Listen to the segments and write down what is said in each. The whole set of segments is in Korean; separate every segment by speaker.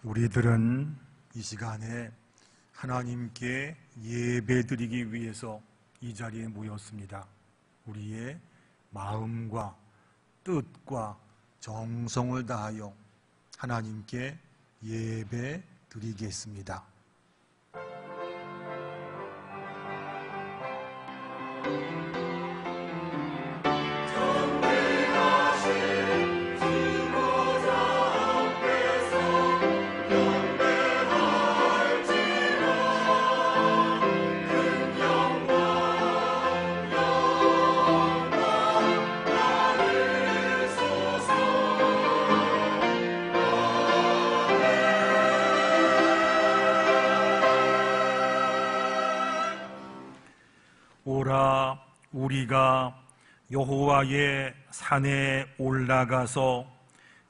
Speaker 1: 우리들은 이 시간에 하나님께 예배드리기 위해서 이 자리에 모였습니다. 우리의 마음과 뜻과 정성을 다하여 하나님께 예배드리겠습니다. 오라, 우리가 여호와의 산에 올라가서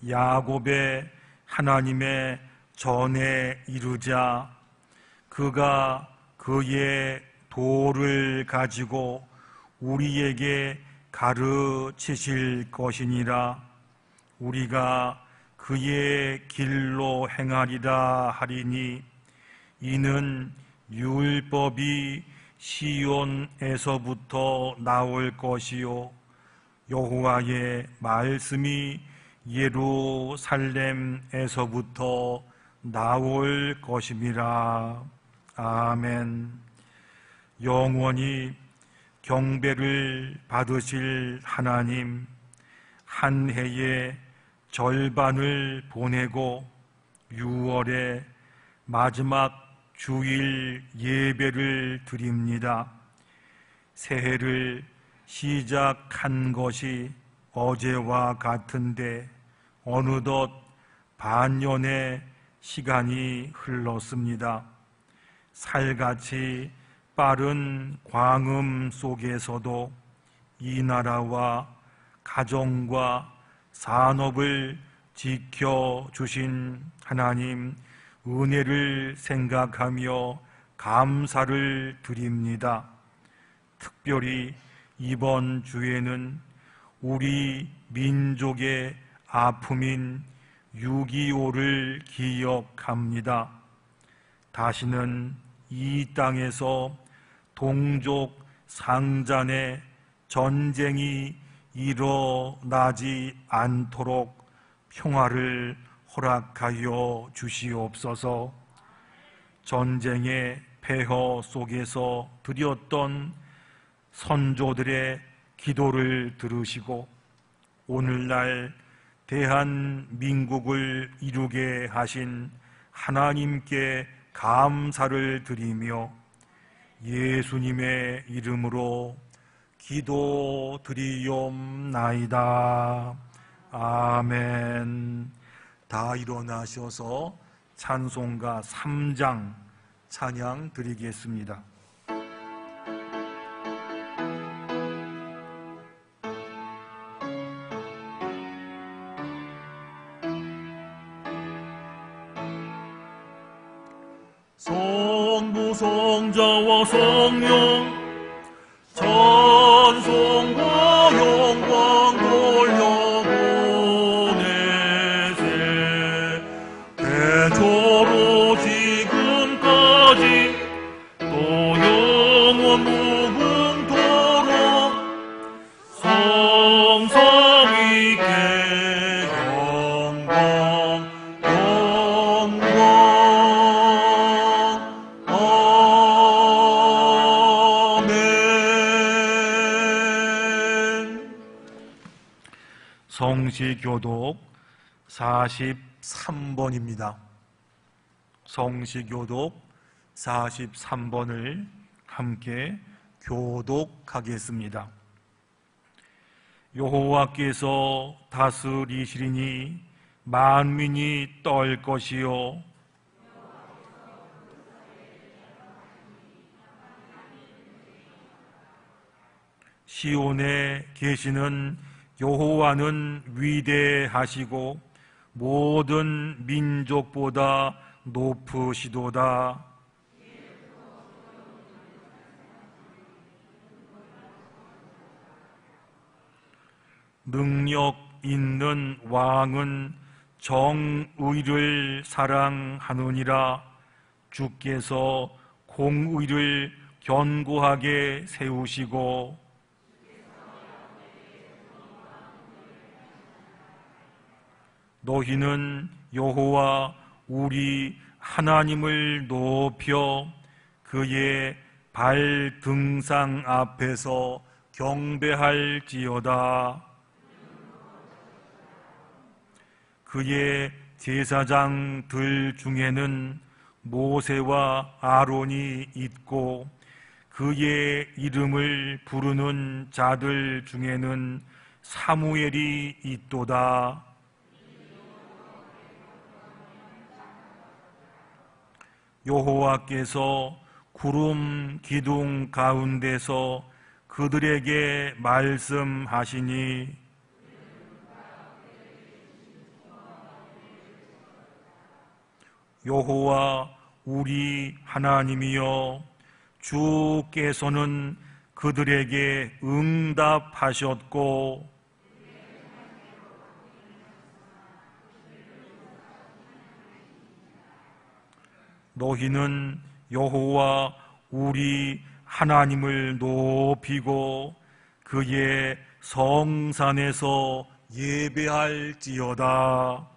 Speaker 1: 야곱의 하나님의 전에 이르자. 그가 그의 도를 가지고 우리에게 가르치실 것이니라. 우리가 그의 길로 행하리라 하리니 이는 율법이 시온에서부터 나올 것이요 여호와의 말씀이 예루살렘에서부터 나올 것임이라. 아멘. 영원히 경배를 받으실 하나님, 한 해의 절반을 보내고 6월의 마지막 주일 예배를 드립니다. 새해를 시작한 것이 어제와 같은데 어느덧 반년의 시간이 흘렀습니다. 살같이 빠른 광음 속에서도 이 나라와 가정과 산업을 지켜주신 하나님 은혜를 생각하며 감사를 드립니다. 특별히 이번 주에는 우리 민족의 아픔인 6.25를 기억합니다. 다시는 이 땅에서 동족 상잔의 전쟁이 일어나지 않도록 평화를 허락하여 주시옵소서. 전쟁의 폐허 속에서 드렸던 선조들의 기도를 들으시고 오늘날 대한민국을 이루게 하신 하나님께 감사를 드리며 예수님의 이름으로 기도드리옵나이다. 아멘. 다 일어나셔서 찬송가 3장 찬양 드리겠습니다.
Speaker 2: 성부 성자와 성령 찬송과 영광 돌려보내세. 대초로 지금까지 또 영원 무궁토록 성삼위께 영광
Speaker 1: 성시교독 43번입니다. 성시교독 43번을 함께 교독하겠습니다. 여호와께서 다스리시리니 만민이 떨 것이요 시온에 계시는 여호와는 위대하시고 모든 민족보다 높으시도다. 능력 있는 왕은 정의를 사랑하느니라. 주께서 공의를 견고하게 세우시고 너희는 여호와 우리 하나님을 높여 그의 발등상 앞에서 경배할지어다. 그의 제사장들 중에는 모세와 아론이 있고 그의 이름을 부르는 자들 중에는 사무엘이 있도다. 여호와께서 구름 기둥 가운데서 그들에게 말씀하시니 여호와 우리 하나님이여 주께서는 그들에게 응답하셨고 너희는 여호와 우리 하나님을 높이고 그의 성산에서 예배할지어다.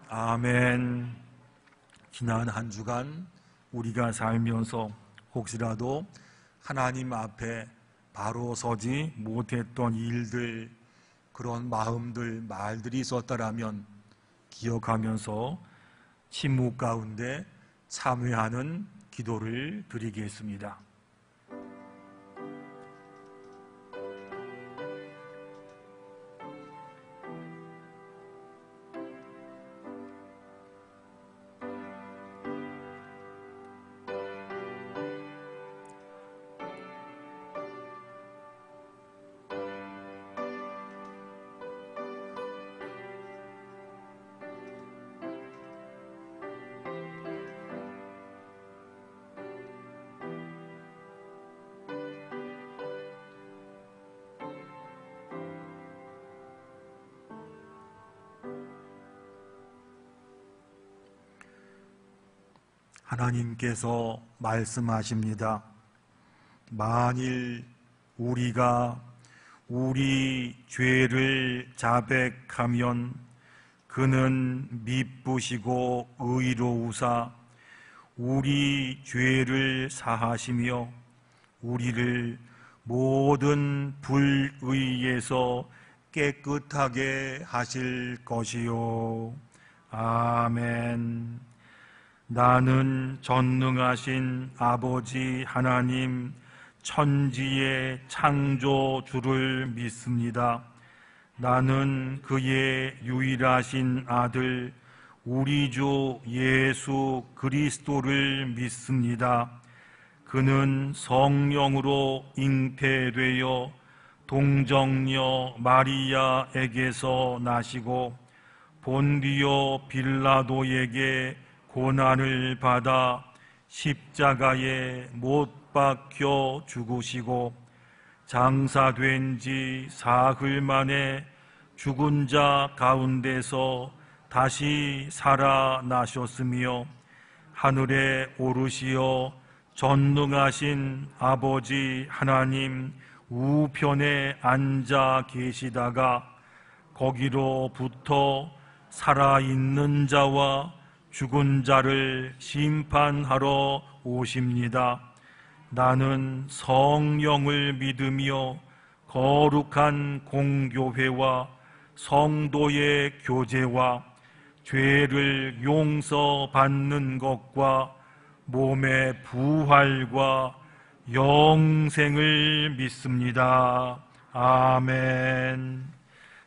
Speaker 1: 아멘. 지난 한 주간 우리가 살면서 혹시라도 하나님 앞에 바로 서지 못했던 일들, 그런 마음들, 말들이 있었다라면 기억하면서 침묵 가운데 참회하는 기도를 드리겠습니다. 하나님께서 말씀하십니다. 만일 우리가 우리 죄를 자백하면 그는 미쁘시고 의로우사 우리 죄를 사하시며 우리를 모든 불의에서 깨끗하게 하실 것이요. 아멘. 나는 전능하신 아버지 하나님 천지의 창조주를 믿습니다. 나는 그의 유일하신 아들 우리 주 예수 그리스도를 믿습니다. 그는 성령으로 잉태되어 동정녀 마리아에게서 나시고 본디오 빌라도에게 고난을 받아 십자가에 못 박혀 죽으시고 장사된 지 사흘 만에 죽은 자 가운데서 다시 살아나셨으며 하늘에 오르시어 전능하신 아버지 하나님 우편에 앉아 계시다가 거기로부터 살아있는 자와 죽은 자를 심판하러 오십니다. 나는 성령을 믿으며 거룩한 공교회와 성도의 교제와 죄를 용서받는 것과 몸의 부활과 영생을 믿습니다. 아멘.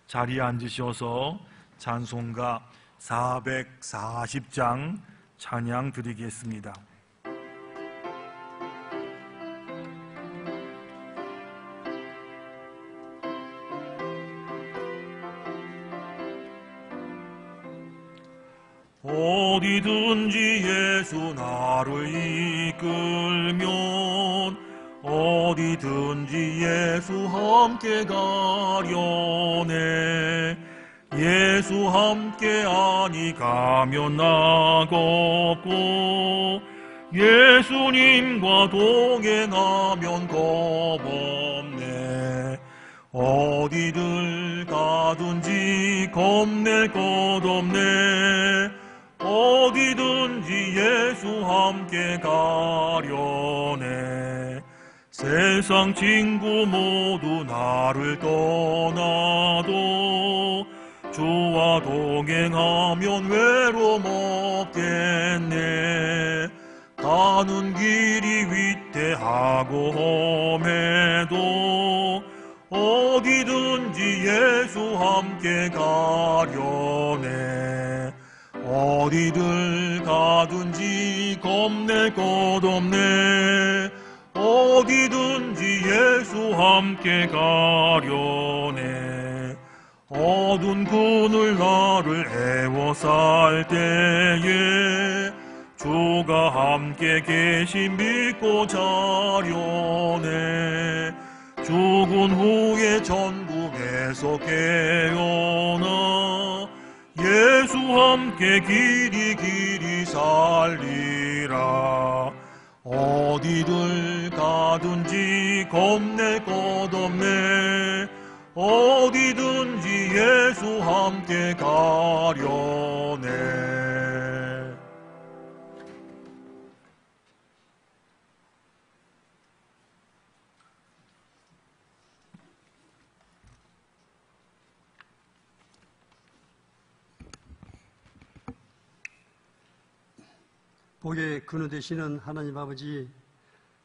Speaker 1: 자리에 앉으셔서 찬송가 440장 찬양 드리겠습니다.
Speaker 2: 어디든지 예수 나를 이끌면 어디든지 예수 함께 가려네. 예수 함께 아니 가면 낙없고 예수님과 동행하면 겁없네. 어디를 가든지 겁낼 것 없네. 어디든지 예수 함께 가려네. 세상 친구 모두 나를 떠나도 주와 동행하면 외로움 없겠네. 가는 길이 위태하고 험해도 어디든지 예수 함께 가려네. 어디를 가든지 겁낼 것 없네. 어디든지 예수 함께 가려네. 어두운 그늘 나를 애워쌀 때에 주가 함께 계신 믿고 자려네. 죽은 후에 전국에서 깨어나 예수 함께 길이 살리라. 어디를 가든지 겁낼 것 없네. 어디든지 예수 함께 가려네.
Speaker 3: 복의 근원 되시는 하나님 아버지,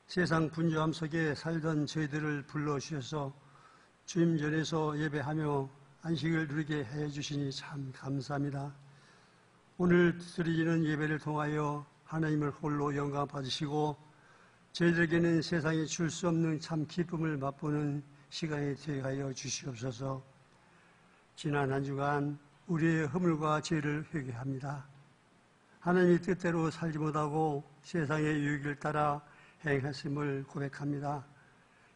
Speaker 3: 세상 분주함 속에 살던 저희들을 불러주셔서 주님 전에서 예배하며 안식을 누리게 해주시니 참 감사합니다. 오늘 드리는 예배를 통하여 하나님을 홀로 영광 받으시고 저희들에게는 세상에 줄 수 없는 참 기쁨을 맛보는 시간이 되게 하여 주시옵소서. 지난 한 주간 우리의 허물과 죄를 회개합니다. 하나님의 뜻대로 살지 못하고 세상의 유익을 따라 행했음을 고백합니다.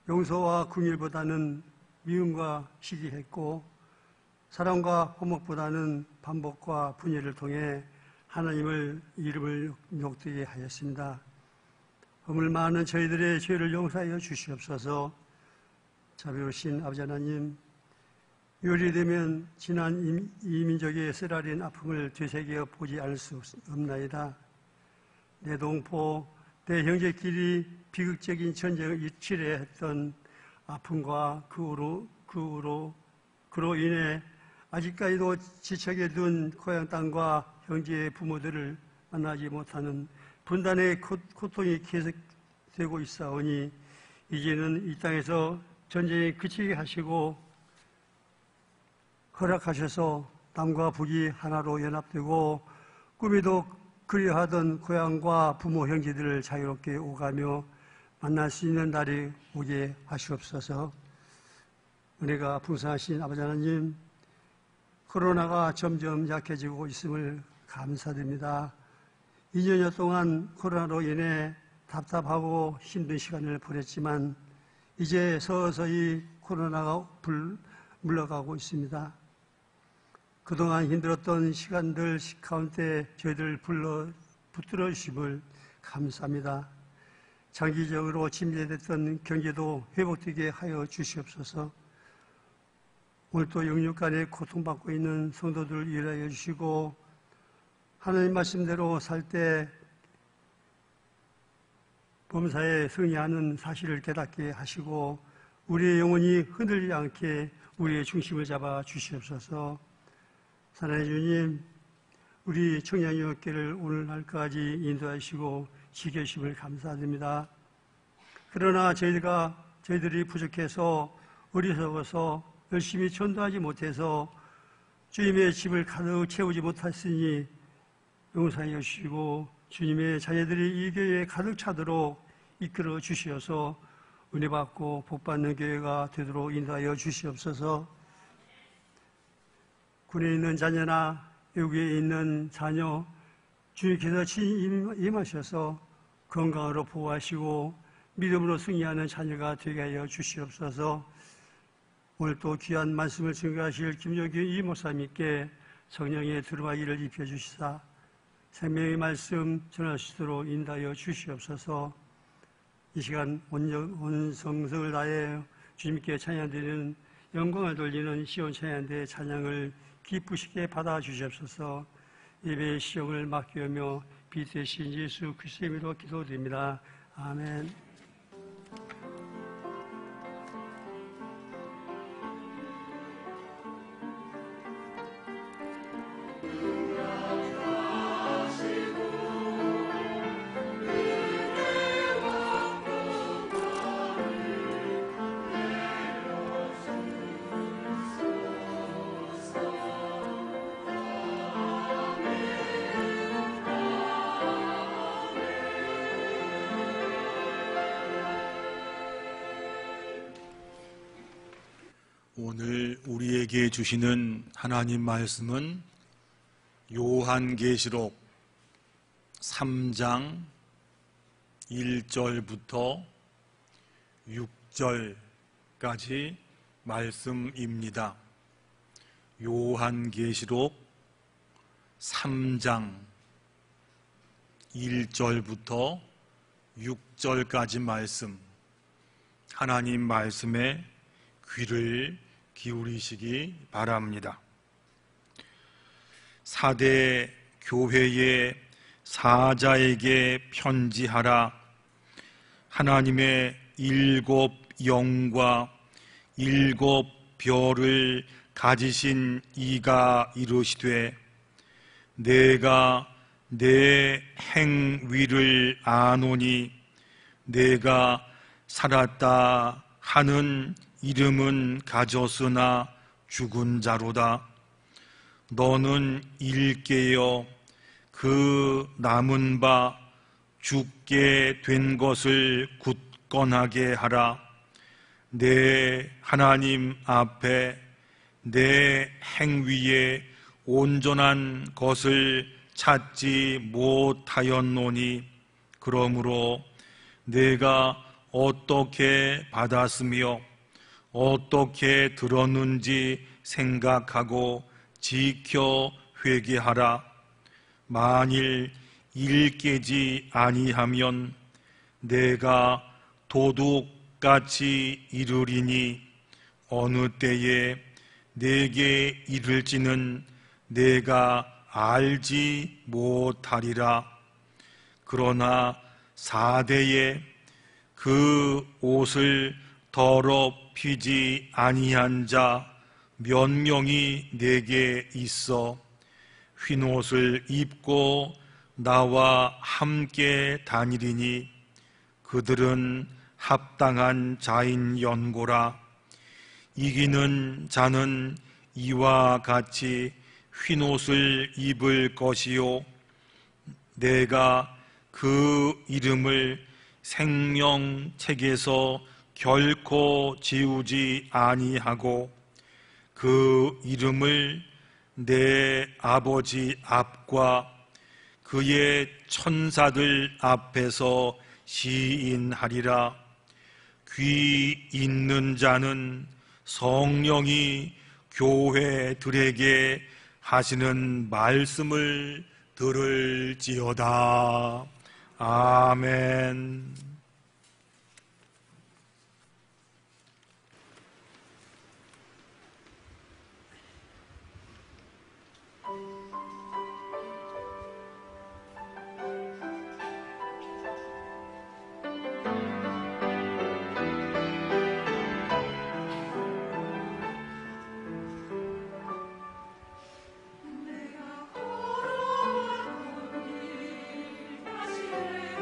Speaker 3: 용서와 긍휼보다는 미움과 시기했고 사랑과 호목보다는 반복과 분열을 통해 하나님을 이름을 욕되게 하였습니다. 허물 많은 저희들의 죄를 용서하여 주시옵소서. 자비로우신 아버지 하나님, 요리되면 지난 이민족의 쓰라린 아픔을 되새겨 보지 않을 수 없나이다. 내 동포, 내 형제끼리 비극적인 전쟁을 치레했던 아픔과 그로 인해 아직까지도 지척에 둔 고향 땅과 형제의 부모들을 만나지 못하는 분단의 고통이 계속되고 있사오니 이제는 이 땅에서 전쟁이 그치게 하시고 허락하셔서 남과 북이 하나로 연합되고 꿈에도 그리하던 고향과 부모 형제들을 자유롭게 오가며 만날 수 있는 날이 오게 하시옵소서. 은혜가 풍성하신 아버지 하나님, 코로나가 점점 약해지고 있음을 감사드립니다. 2년여 동안 코로나로 인해 답답하고 힘든 시간을 보냈지만 이제 서서히 코로나가 물러가고 있습니다. 그동안 힘들었던 시간들 가운데 저희들을 붙들어 주심을 감사합니다. 장기적으로 침체됐던 경제도 회복되게 하여 주시옵소서. 오늘도 영육간에 고통받고 있는 성도들을 위하여 주시고 하나님 말씀대로 살 때 범사에 승리하는 사실을 깨닫게 하시고 우리의 영혼이 흔들리지 않게 우리의 중심을 잡아 주시옵소서. 사랑의 주님, 우리 청량여교회를 오늘날까지 인도하시고 지켜주심을 감사드립니다. 그러나 저희들이 부족해서 어리석어서 열심히 전도하지 못해서 주님의 집을 가득 채우지 못했으니 용서하여 주시고 주님의 자녀들이 이 교회에 가득 차도록 이끌어 주시어서 은혜 받고 복 받는 교회가 되도록 인도하여 주시옵소서. 군에 있는 자녀나 외국에 있는 자녀 주님께서 친히 임하셔서 건강으로 보호하시고 믿음으로 승리하는 자녀가 되게 하여 주시옵소서. 오늘 또 귀한 말씀을 증거하실 김여규 이목사님께 성령의 두루마기를 입혀주시사 생명의 말씀 전하시도록 인도하여 주시옵소서. 이 시간 온 성성을 다해 주님께 찬양드리는 영광을 돌리는 시온 찬양대 찬양을 기쁘시게 받아주시옵소서. 예배의 시험을 맡기며 빛 되신 예수 그리스도의 이름으로 기도드립니다. 아멘.
Speaker 2: 오늘 우리에게 주시는 하나님 말씀은 요한계시록 3장 1절부터 6절까지 말씀입니다. 요한계시록 3장 1절부터 6절까지 말씀, 하나님 말씀에 귀를 기울이시기 바랍니다. 사대 교회의 사자에게 편지하라. 하나님의 7 영과 7 별을 가지신 이가 이르시되 내가 내 행위를 아노니 내가 살았다 하는 이름은 가졌으나 죽은 자로다. 너는 일깨어 그 남은 바 죽게 된 것을 굳건하게 하라. 내 하나님 앞에 내 행위에 온전한 것을 찾지 못하였노니 그러므로 내가 어떻게 받았으며 어떻게 들었는지 생각하고 지켜 회개하라. 만일 일깨지 아니하면 내가 도둑같이 이르리니 어느 때에 내게 이를지는 내가 알지 못하리라. 그러나 사대에 그 옷을 더럽히지 아니한 자 몇 명이 내게 있어 흰옷을 입고 나와 함께 다니리니 그들은 합당한 자인 연고라. 이기는 자는 이와 같이 흰옷을 입을 것이요 내가 그 이름을 생명책에서 결코 지우지 아니하고 그 이름을 내 아버지 앞과 그의 천사들 앞에서 시인하리라. 귀 있는 자는 성령이 교회들에게 하시는 말씀을 들을지어다. 아멘.
Speaker 4: 다시 돌아가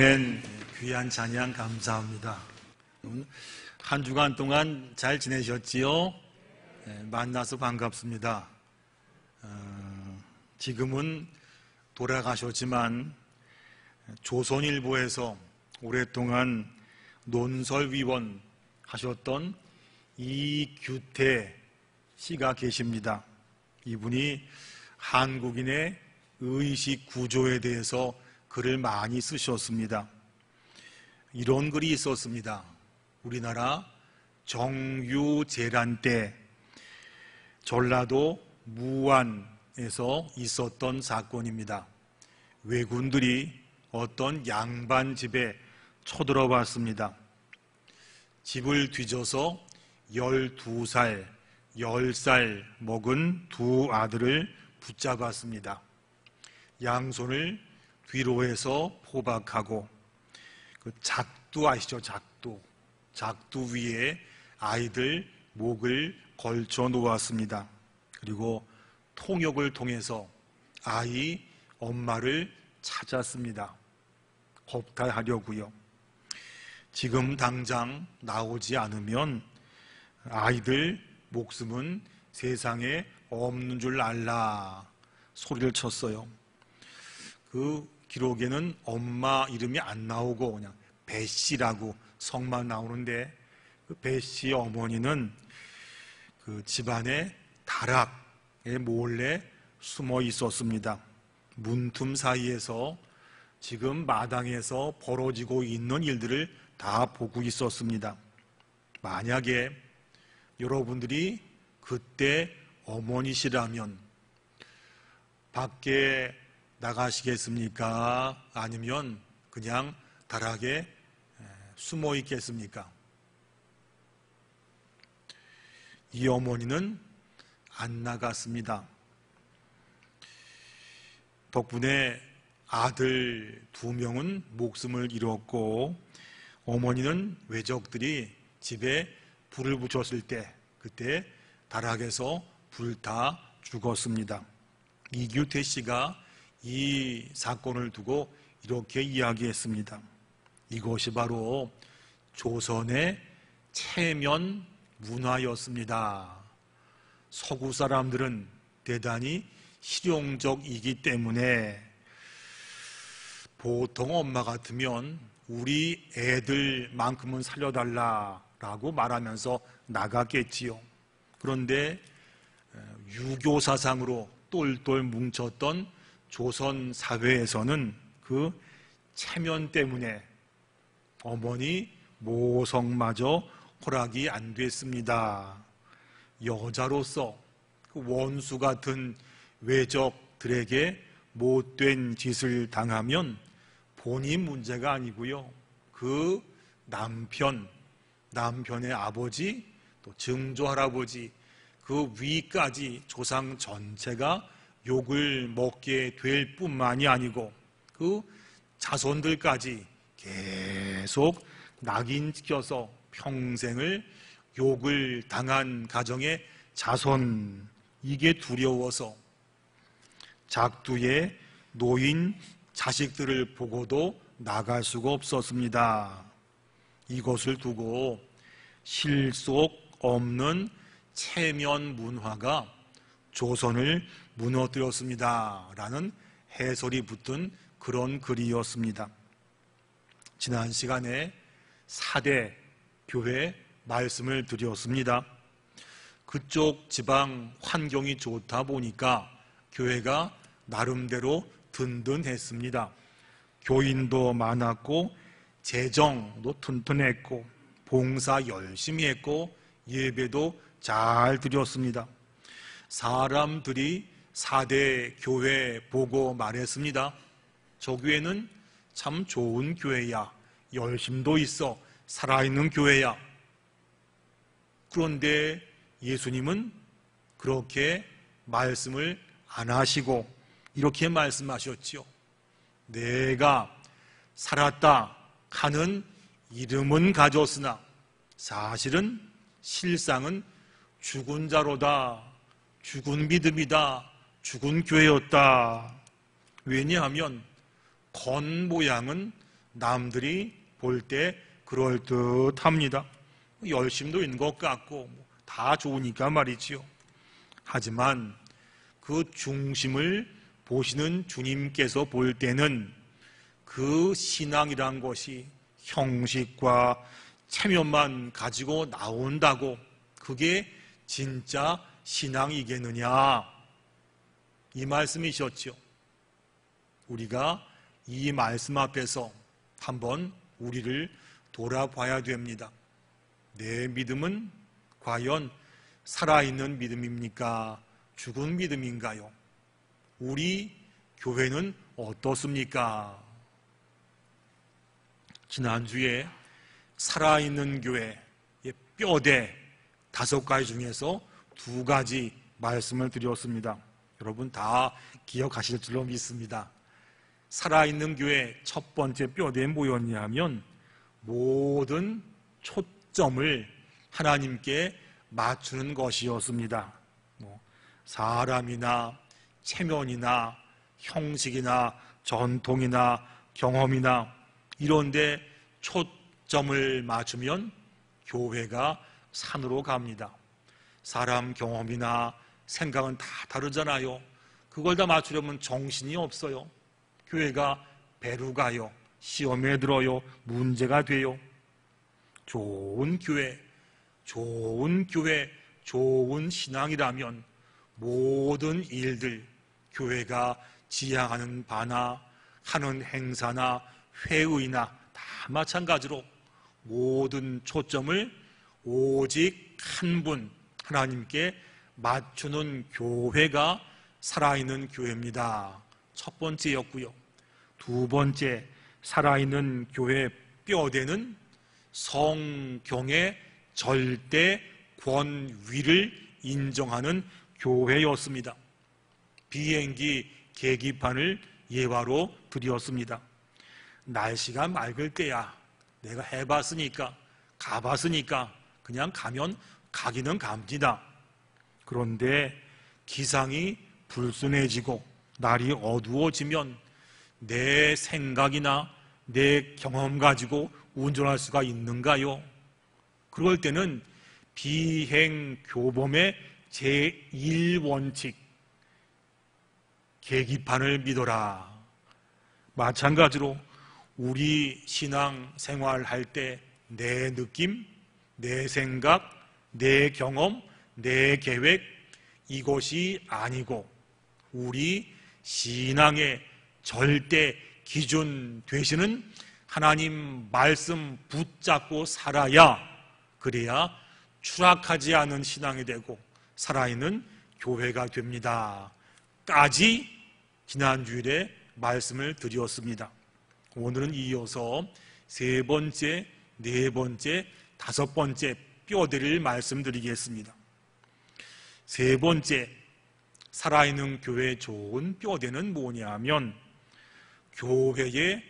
Speaker 2: 아멘. 귀한 찬양 감사합니다. 한 주간 동안 잘 지내셨지요? 만나서 반갑습니다. 지금은 돌아가셨지만 조선일보에서 오랫동안 논설위원 하셨던 이규태 씨가 계십니다. 이분이 한국인의 의식 구조에 대해서 글을 많이 쓰셨습니다. 이런 글이 있었습니다. 우리나라 정유재란 때 전라도 무안에서 있었던 사건입니다. 왜군들이 어떤 양반 집에 쳐들어왔습니다. 집을 뒤져서 12살, 10살 먹은 두 아들을 붙잡았습니다. 양손을 뒤로 해서 포박하고 그 작두 아시죠? 작두 위에 아이들 목을 걸쳐 놓았습니다. 그리고 통역을 통해서 아이 엄마를 찾았습니다. 겁탈하려고요. 지금 당장 나오지 않으면 아이들 목숨은 세상에 없는 줄 알라 소리를 쳤어요. 그 기록에는 엄마 이름이 안 나오고 그냥 배씨라고 성만 나오는데 그 배씨 어머니는 그 집안의 다락에 몰래 숨어 있었습니다. 문틈 사이에서 지금 마당에서 벌어지고 있는 일들을 다 보고 있었습니다. 만약에 여러분들이 그때 어머니시라면 밖에 나가시겠습니까? 아니면 그냥 다락에 숨어 있겠습니까? 이 어머니는 안 나갔습니다. 덕분에 아들 2명은 목숨을 잃었고 어머니는 외적들이 집에 불을 붙였을 때 그때 다락에서 불타 죽었습니다. 이규태 씨가 이 사건을 두고 이렇게 이야기했습니다. 이것이 바로 조선의 체면 문화였습니다. 서구 사람들은 대단히 실용적이기 때문에 보통 엄마 같으면 우리 애들만큼은 살려달라라고 말하면서 나갔겠지요. 그런데 유교 사상으로 똘똘 뭉쳤던 조선 사회에서는 그 체면 때문에 어머니 모성마저 허락이 안 됐습니다. 여자로서 그 원수 같은 외적들에게 못된 짓을 당하면 본인 문제가 아니고요. 그 남편의 아버지, 또 증조 할아버지, 그 위까지 조상 전체가 욕을 먹게 될 뿐만이 아니고 그 자손들까지 계속 낙인시켜서 평생을 욕을 당한 가정의 자손, 이게 두려워서 작두에 놓인 자식들을 보고도 나갈 수가 없었습니다. 이것을 두고 실속 없는 체면 문화가 조선을 무너뜨렸습니다. 라는 해설이 붙은 그런 글이었습니다. 지난 시간에 4대 교회 말씀을 드렸습니다. 그쪽 지방 환경이 좋다 보니까 교회가 나름대로 든든했습니다. 교인도 많았고 재정도 튼튼했고 봉사 열심히 했고 예배도 잘 드렸습니다. 사람들이 4대 교회 보고 말했습니다. 저 교회는 참 좋은 교회야. 열심도 있어. 살아있는 교회야. 그런데 예수님은 그렇게 말씀을 안 하시고 이렇게 말씀하셨지요. 내가 살았다 하는 이름은 가졌으나 사실은 실상은 죽은 자로다. 죽은 믿음이다. 죽은 교회였다. 왜냐하면 겉 모양은 남들이 볼 때 그럴듯합니다. 열심도 있는 것 같고 다 좋으니까 말이지요. 하지만 그 중심을 보시는 주님께서 볼 때는 그 신앙이란 것이 형식과 체면만 가지고 나온다고 그게 진짜 신앙이겠느냐, 이 말씀이셨죠. 우리가 이 말씀 앞에서 한번 우리를 돌아봐야 됩니다. 내 믿음은 과연 살아있는 믿음입니까? 죽은 믿음인가요? 우리 교회는 어떻습니까? 지난주에 살아있는 교회의 뼈대 5가지 중에서 2가지 말씀을 드렸습니다. 여러분 다 기억하실 줄로 믿습니다. 살아있는 교회 첫 번째 뼈대에 뭐였냐 하면 모든 초점을 하나님께 맞추는 것이었습니다. 사람이나 체면이나 형식이나 전통이나 경험이나 이런데 초점을 맞추면 교회가 산으로 갑니다. 사람 경험이나 생각은 다 다르잖아요. 그걸 다 맞추려면 정신이 없어요. 교회가 배로 가요. 시험에 들어요. 문제가 돼요. 좋은 교회, 좋은 신앙이라면 모든 일들, 교회가 지향하는 바나 하는 행사나 회의나 다 마찬가지로 모든 초점을 오직 한 분 하나님께 맞추는 교회가 살아있는 교회입니다. 첫 번째였고요. 2번째 살아있는 교회 뼈대는 성경의 절대 권위를 인정하는 교회였습니다. 비행기 계기판을 예화로 드렸습니다. 날씨가 맑을 때야 내가 해봤으니까 가봤으니까 그냥 가면 가기는 갑니다. 그런데 기상이 불순해지고 날이 어두워지면 내 생각이나 내 경험 가지고 운전할 수가 있는가요? 그럴 때는 비행교범의 제1원칙 계기판을 믿어라. 마찬가지로 우리 신앙 생활할 때 내 느낌, 내 생각, 내 경험, 내 계획 이것이 아니고 우리 신앙의 절대 기준 되시는 하나님 말씀 붙잡고 살아야 그래야 추락하지 않은 신앙이 되고 살아있는 교회가 됩니다. 까지 지난주일에 말씀을 드렸습니다. 오늘은 이어서 3번째, 4번째, 5번째 뼈대를 말씀드리겠습니다. 3번째 살아있는 교회의 좋은 뼈대는 뭐냐 하면 교회에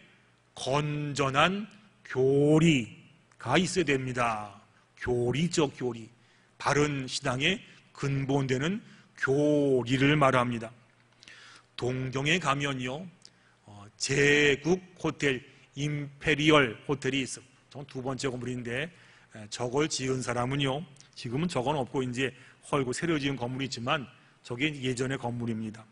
Speaker 2: 건전한 교리가 있어야 됩니다. 교리죠, 교리. 바른 신앙의 근본되는 교리를 말합니다. 동경에 가면요, 제국 호텔, 임페리얼 호텔이 있습니다. 2번째 건물인데 저걸 지은 사람은요, 지금은 저건 없고 이제 헐고 새로 지은 건물이 있지만 저게 예전의 건물입니다.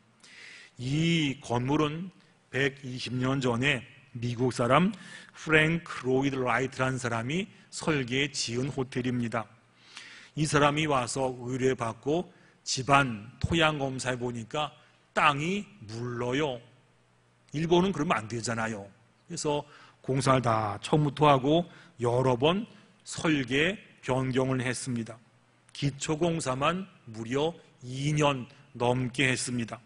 Speaker 2: 이 건물은 120년 전에 미국 사람 프랭크 로이드 라이트라는 사람이 설계해 지은 호텔입니다. 이 사람이 와서 의뢰받고 집안 토양 검사해 보니까 땅이 물러요. 일본은 그러면 안 되잖아요. 그래서 공사를 다 처음부터 하고 여러 번 설계 변경을 했습니다. 기초공사만 무려 2년 넘게 했습니다.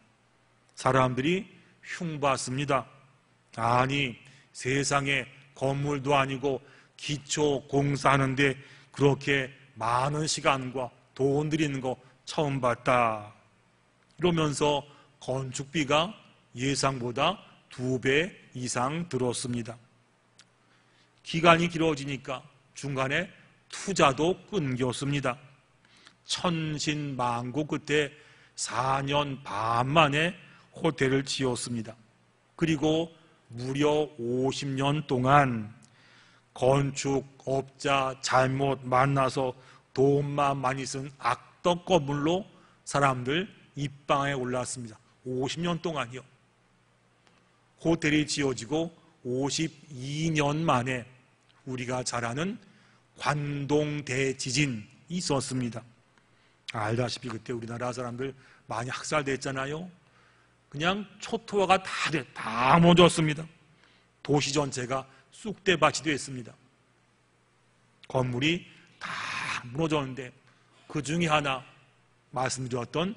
Speaker 2: 사람들이 흉봤습니다. 아니, 세상에 건물도 아니고 기초공사하는데 그렇게 많은 시간과 돈 들이는 거 처음 봤다. 이러면서 건축비가 예상보다 2배 이상 들었습니다. 기간이 길어지니까 중간에 투자도 끊겼습니다. 천신만고 끝에 4년 반 만에 호텔을 지었습니다. 그리고 무려 50년 동안 건축업자 잘못 만나서 돈만 많이 쓴 악덕 건물로 사람들 입방에 올랐습니다. 50년 동안이요. 호텔이 지어지고 52년 만에 우리가 잘 아는 관동 대지진이 있었습니다. 알다시피 그때 우리나라 사람들 많이 학살됐잖아요. 그냥 초토화가 다 무너졌습니다. 도시 전체가 쑥대밭이 됐습니다. 건물이 다 무너졌는데 그 중에 하나 말씀드렸던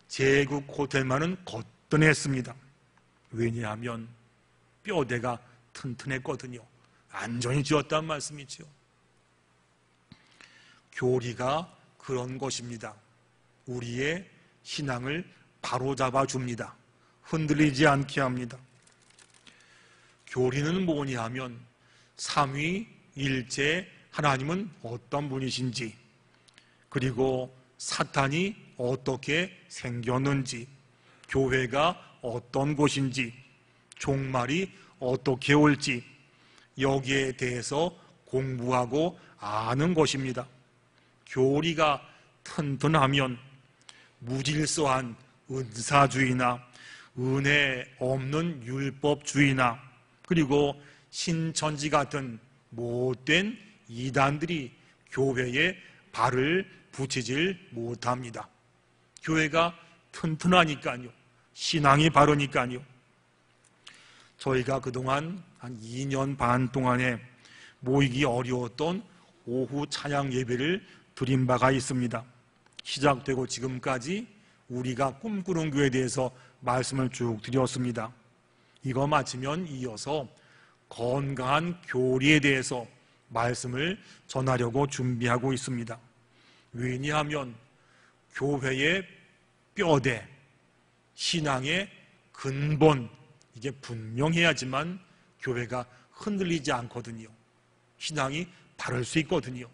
Speaker 2: 제국 호텔만은 거뜬했습니다. 왜냐하면 뼈대가 튼튼했거든요. 안전히 지었단 말씀이죠. 교리가 그런 것입니다. 우리의 신앙을 바로잡아 줍니다. 흔들리지 않게 합니다. 교리는 뭐냐 하면 삼위일체 하나님은 어떤 분이신지, 그리고 사탄이 어떻게 생겼는지, 교회가 어떤 곳인지, 종말이 어떻게 올지, 여기에 대해서 공부하고 아는 것입니다. 교리가 튼튼하면 무질서한 은사주의나 은혜 없는 율법주의나 그리고 신천지 같은 못된 이단들이 교회에 발을 붙이질 못합니다. 교회가 튼튼하니까요. 신앙이 바르니까요. 저희가 그동안 한 2년 반 동안에 모이기 어려웠던 오후 찬양 예배를 드린 바가 있습니다. 시작되고 지금까지 우리가 꿈꾸는 교회에 대해서 말씀을 쭉 드렸습니다. 이거 마치면 이어서 건강한 교리에 대해서 말씀을 전하려고 준비하고 있습니다. 왜냐하면 교회의 뼈대, 신앙의 근본, 이게 분명해야지만 교회가 흔들리지 않거든요. 신앙이 바를 수 있거든요.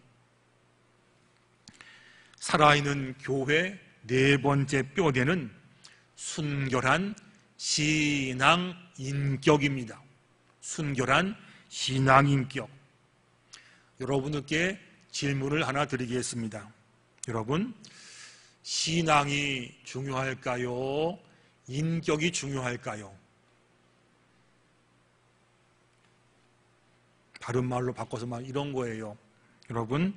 Speaker 2: 살아있는 교회 네 번째 뼈대는 순결한 신앙 인격입니다. 순결한 신앙 인격. 여러분께 질문을 하나 드리겠습니다. 여러분, 신앙이 중요할까요? 인격이 중요할까요? 다른 말로 바꿔서 말 이런 거예요. 여러분,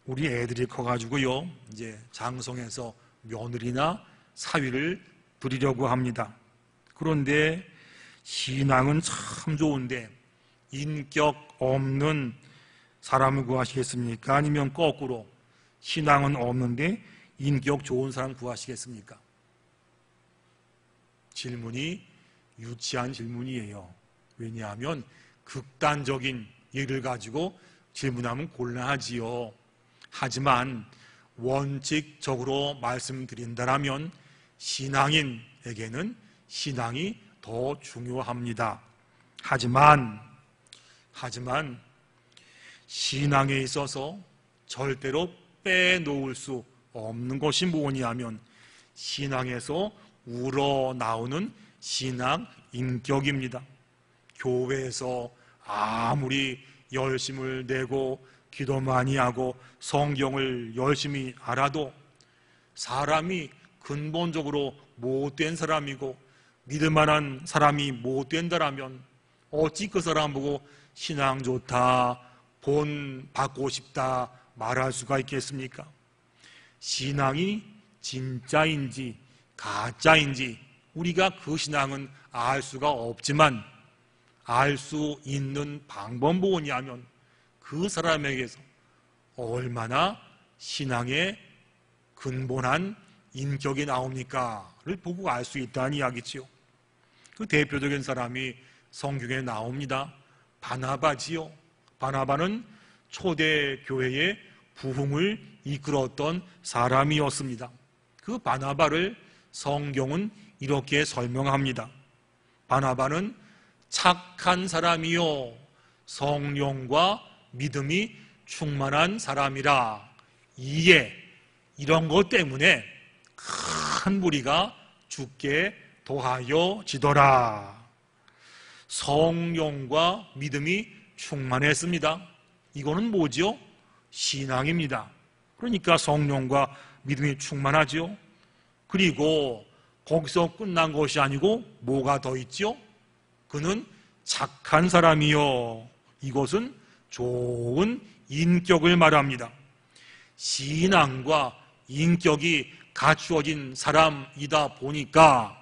Speaker 2: 우리 애들이 커가지고요, 이제 장성해서 며느리나 사위를 드리려고 합니다. 그런데 신앙은 참 좋은데 인격 없는 사람을 구하시겠습니까? 아니면 거꾸로 신앙은 없는데 인격 좋은 사람 구하시겠습니까? 질문이 유치한 질문이에요. 왜냐하면 극단적인 예를 가지고 질문하면 곤란하지요. 하지만 원칙적으로 말씀드린다라면 신앙인에게는 신앙이 더 중요합니다. 하지만 신앙에 있어서 절대로 빼놓을 수 없는 것이 뭐냐면 신앙에서 우러나오는 신앙 인격입니다. 교회에서 아무리 열심을 내고 기도 많이 하고 성경을 열심히 알아도 사람이 근본적으로 못된 사람이고 믿을 만한 사람이 못된다라면 어찌 그 사람 보고 신앙 좋다, 본 받고 싶다 말할 수가 있겠습니까? 신앙이 진짜인지 가짜인지 우리가 그 신앙은 알 수가 없지만 알 수 있는 방법은 뭐냐면 그 사람에게서 얼마나 신앙의 근본한 인격이 나옵니까를 보고 알 수 있다는 이야기지요. 그 대표적인 사람이 성경에 나옵니다. 바나바지요. 바나바는 초대 교회의 부흥을 이끌었던 사람이었습니다. 그 바나바를 성경은 이렇게 설명합니다. 바나바는 착한 사람이요 성령과 믿음이 충만한 사람이라. 이에 이런 것 때문에 큰 무리가 죽게 도하여지더라. 성령과 믿음이 충만했습니다. 이거는 뭐죠? 신앙입니다. 그러니까 성령과 믿음이 충만하지요. 그리고 거기서 끝난 것이 아니고 뭐가 더 있죠? 그는 착한 사람이요. 이것은 좋은 인격을 말합니다. 신앙과 인격이 갖추어진 사람이다 보니까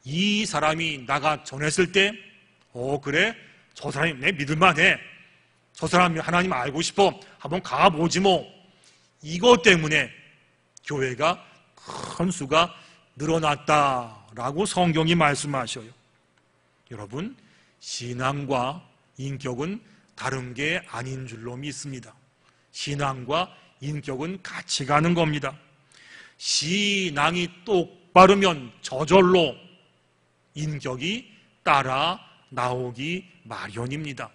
Speaker 2: 이 사람이 나가 전했을 때 그래? 저 사람이 내 믿을만해. 저 사람이 하나님 알고 싶어. 한번 가보지 뭐. 이것 때문에 교회가 큰 수가 늘어났다라고 성경이 말씀하셔요. 여러분, 신앙과 인격은 다른 게 아닌 줄로 믿습니다. 신앙과 인격은 같이 가는 겁니다. 신앙이 똑바르면 저절로 인격이 따라 나오기 마련입니다.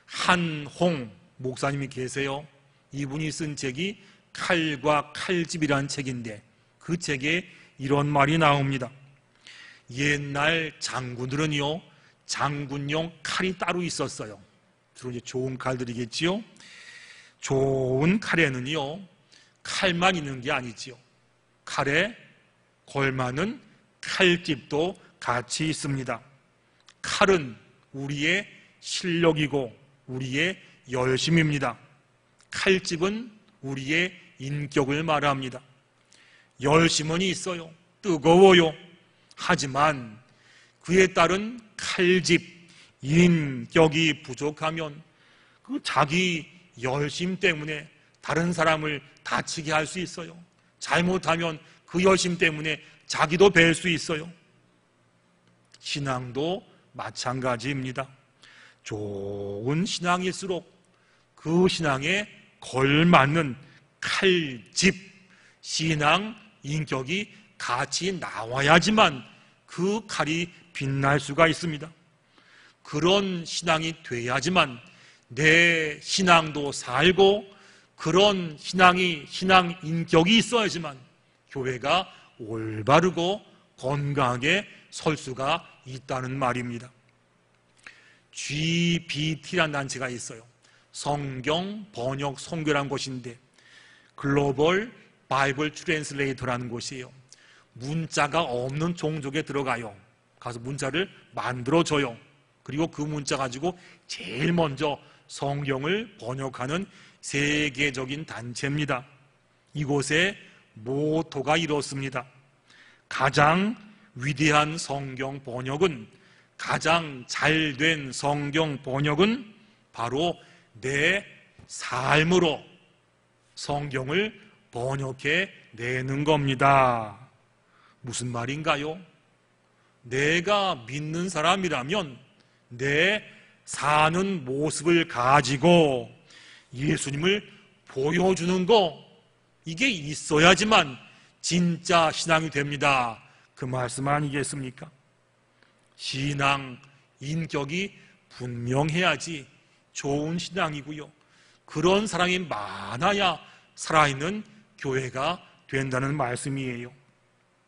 Speaker 2: 한홍 목사님이 계세요. 이분이 쓴 책이 칼과 칼집이라는 책인데 그 책에 이런 말이 나옵니다. 옛날 장군들은요, 장군용 칼이 따로 있었어요. 주로 이제 좋은 칼들이겠지요. 좋은 칼에는요, 칼만 있는 게 아니지요. 칼에 걸맞는 칼집도 같이 있습니다. 칼은 우리의 실력이고 우리의 열심입니다. 칼집은 우리의 인격을 말합니다. 열심은 있어요. 뜨거워요. 하지만 그에 따른 칼집, 인격이 부족하면 그 자기 열심 때문에 다른 사람을 다치게 할 수 있어요. 잘못하면 그 열심 때문에 자기도 뵐 수 있어요. 신앙도 마찬가지입니다. 좋은 신앙일수록 그 신앙에 걸맞는 칼집, 신앙, 인격이 같이 나와야지만 그 칼이 빛날 수가 있습니다. 그런 신앙이 돼야지만 내 신앙도 살고 그런 신앙 인격이 있어야지만 교회가 올바르고 건강하게 설 수가 있다는 말입니다. GBT라는 단체가 있어요. 성경 번역 선교라는 곳인데 글로벌 바이블 트랜슬레이터라는 곳이에요. 문자가 없는 종족에 들어가요. 가서 문자를 만들어줘요. 그리고 그 문자 가지고 제일 먼저 성경을 번역하는 세계적인 단체입니다. 이곳의 모토가 이렇습니다. 가장 위대한 성경 번역은, 가장 잘된 성경 번역은 바로 내 삶으로 성경을 번역해 내는 겁니다. 무슨 말인가요? 내가 믿는 사람이라면 내 사는 모습을 가지고 예수님을 보여주는 거, 이게 있어야지만 진짜 신앙이 됩니다. 그 말씀 아니겠습니까? 신앙, 인격이 분명해야지 좋은 신앙이고요. 그런 사람이 많아야 살아있는 교회가 된다는 말씀이에요.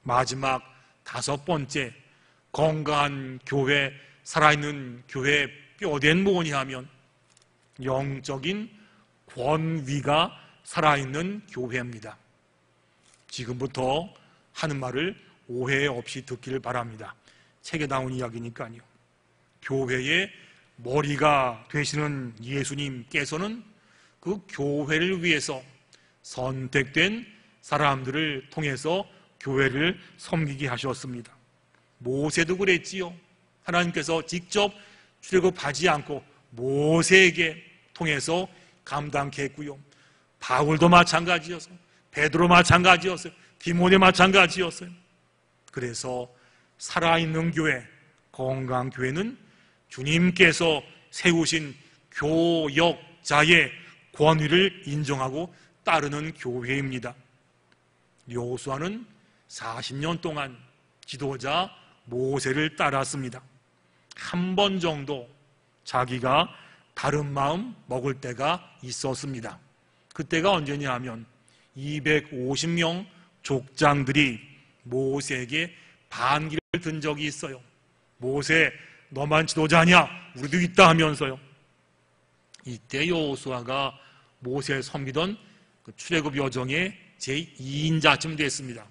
Speaker 2: 마지막 5번째, 건강한 교회, 살아있는 교회 뼈대는 뭐냐면 영적인 권위가 살아있는 교회입니다. 지금부터 하는 말을 오해 없이 듣기를 바랍니다. 책에 나온 이야기니까요. 교회의 머리가 되시는 예수님께서는 그 교회를 위해서 선택된 사람들을 통해서 교회를 섬기게 하셨습니다. 모세도 그랬지요. 하나님께서 직접 출애굽하지 않고 모세에게 통해서 감당케 했고요. 바울도 마찬가지였어요. 베드로 마찬가지였어요. 디모데 마찬가지였어요. 그래서 살아있는 교회, 건강 교회는 주님께서 세우신 교역자의 권위를 인정하고 따르는 교회입니다. 여호수아는 40년 동안 지도자 모세를 따랐습니다. 한 번 정도 자기가 다른 마음 먹을 때가 있었습니다. 그때가 언제냐 하면 250명 족장들이 모세에게 반기를 든 적이 있어요. 모세 너만 지도자냐? 우리도 있다 하면서요. 이때 여호수아가 모세를 섬기던 그 출애굽 여정의 제2인자쯤 됐습니다.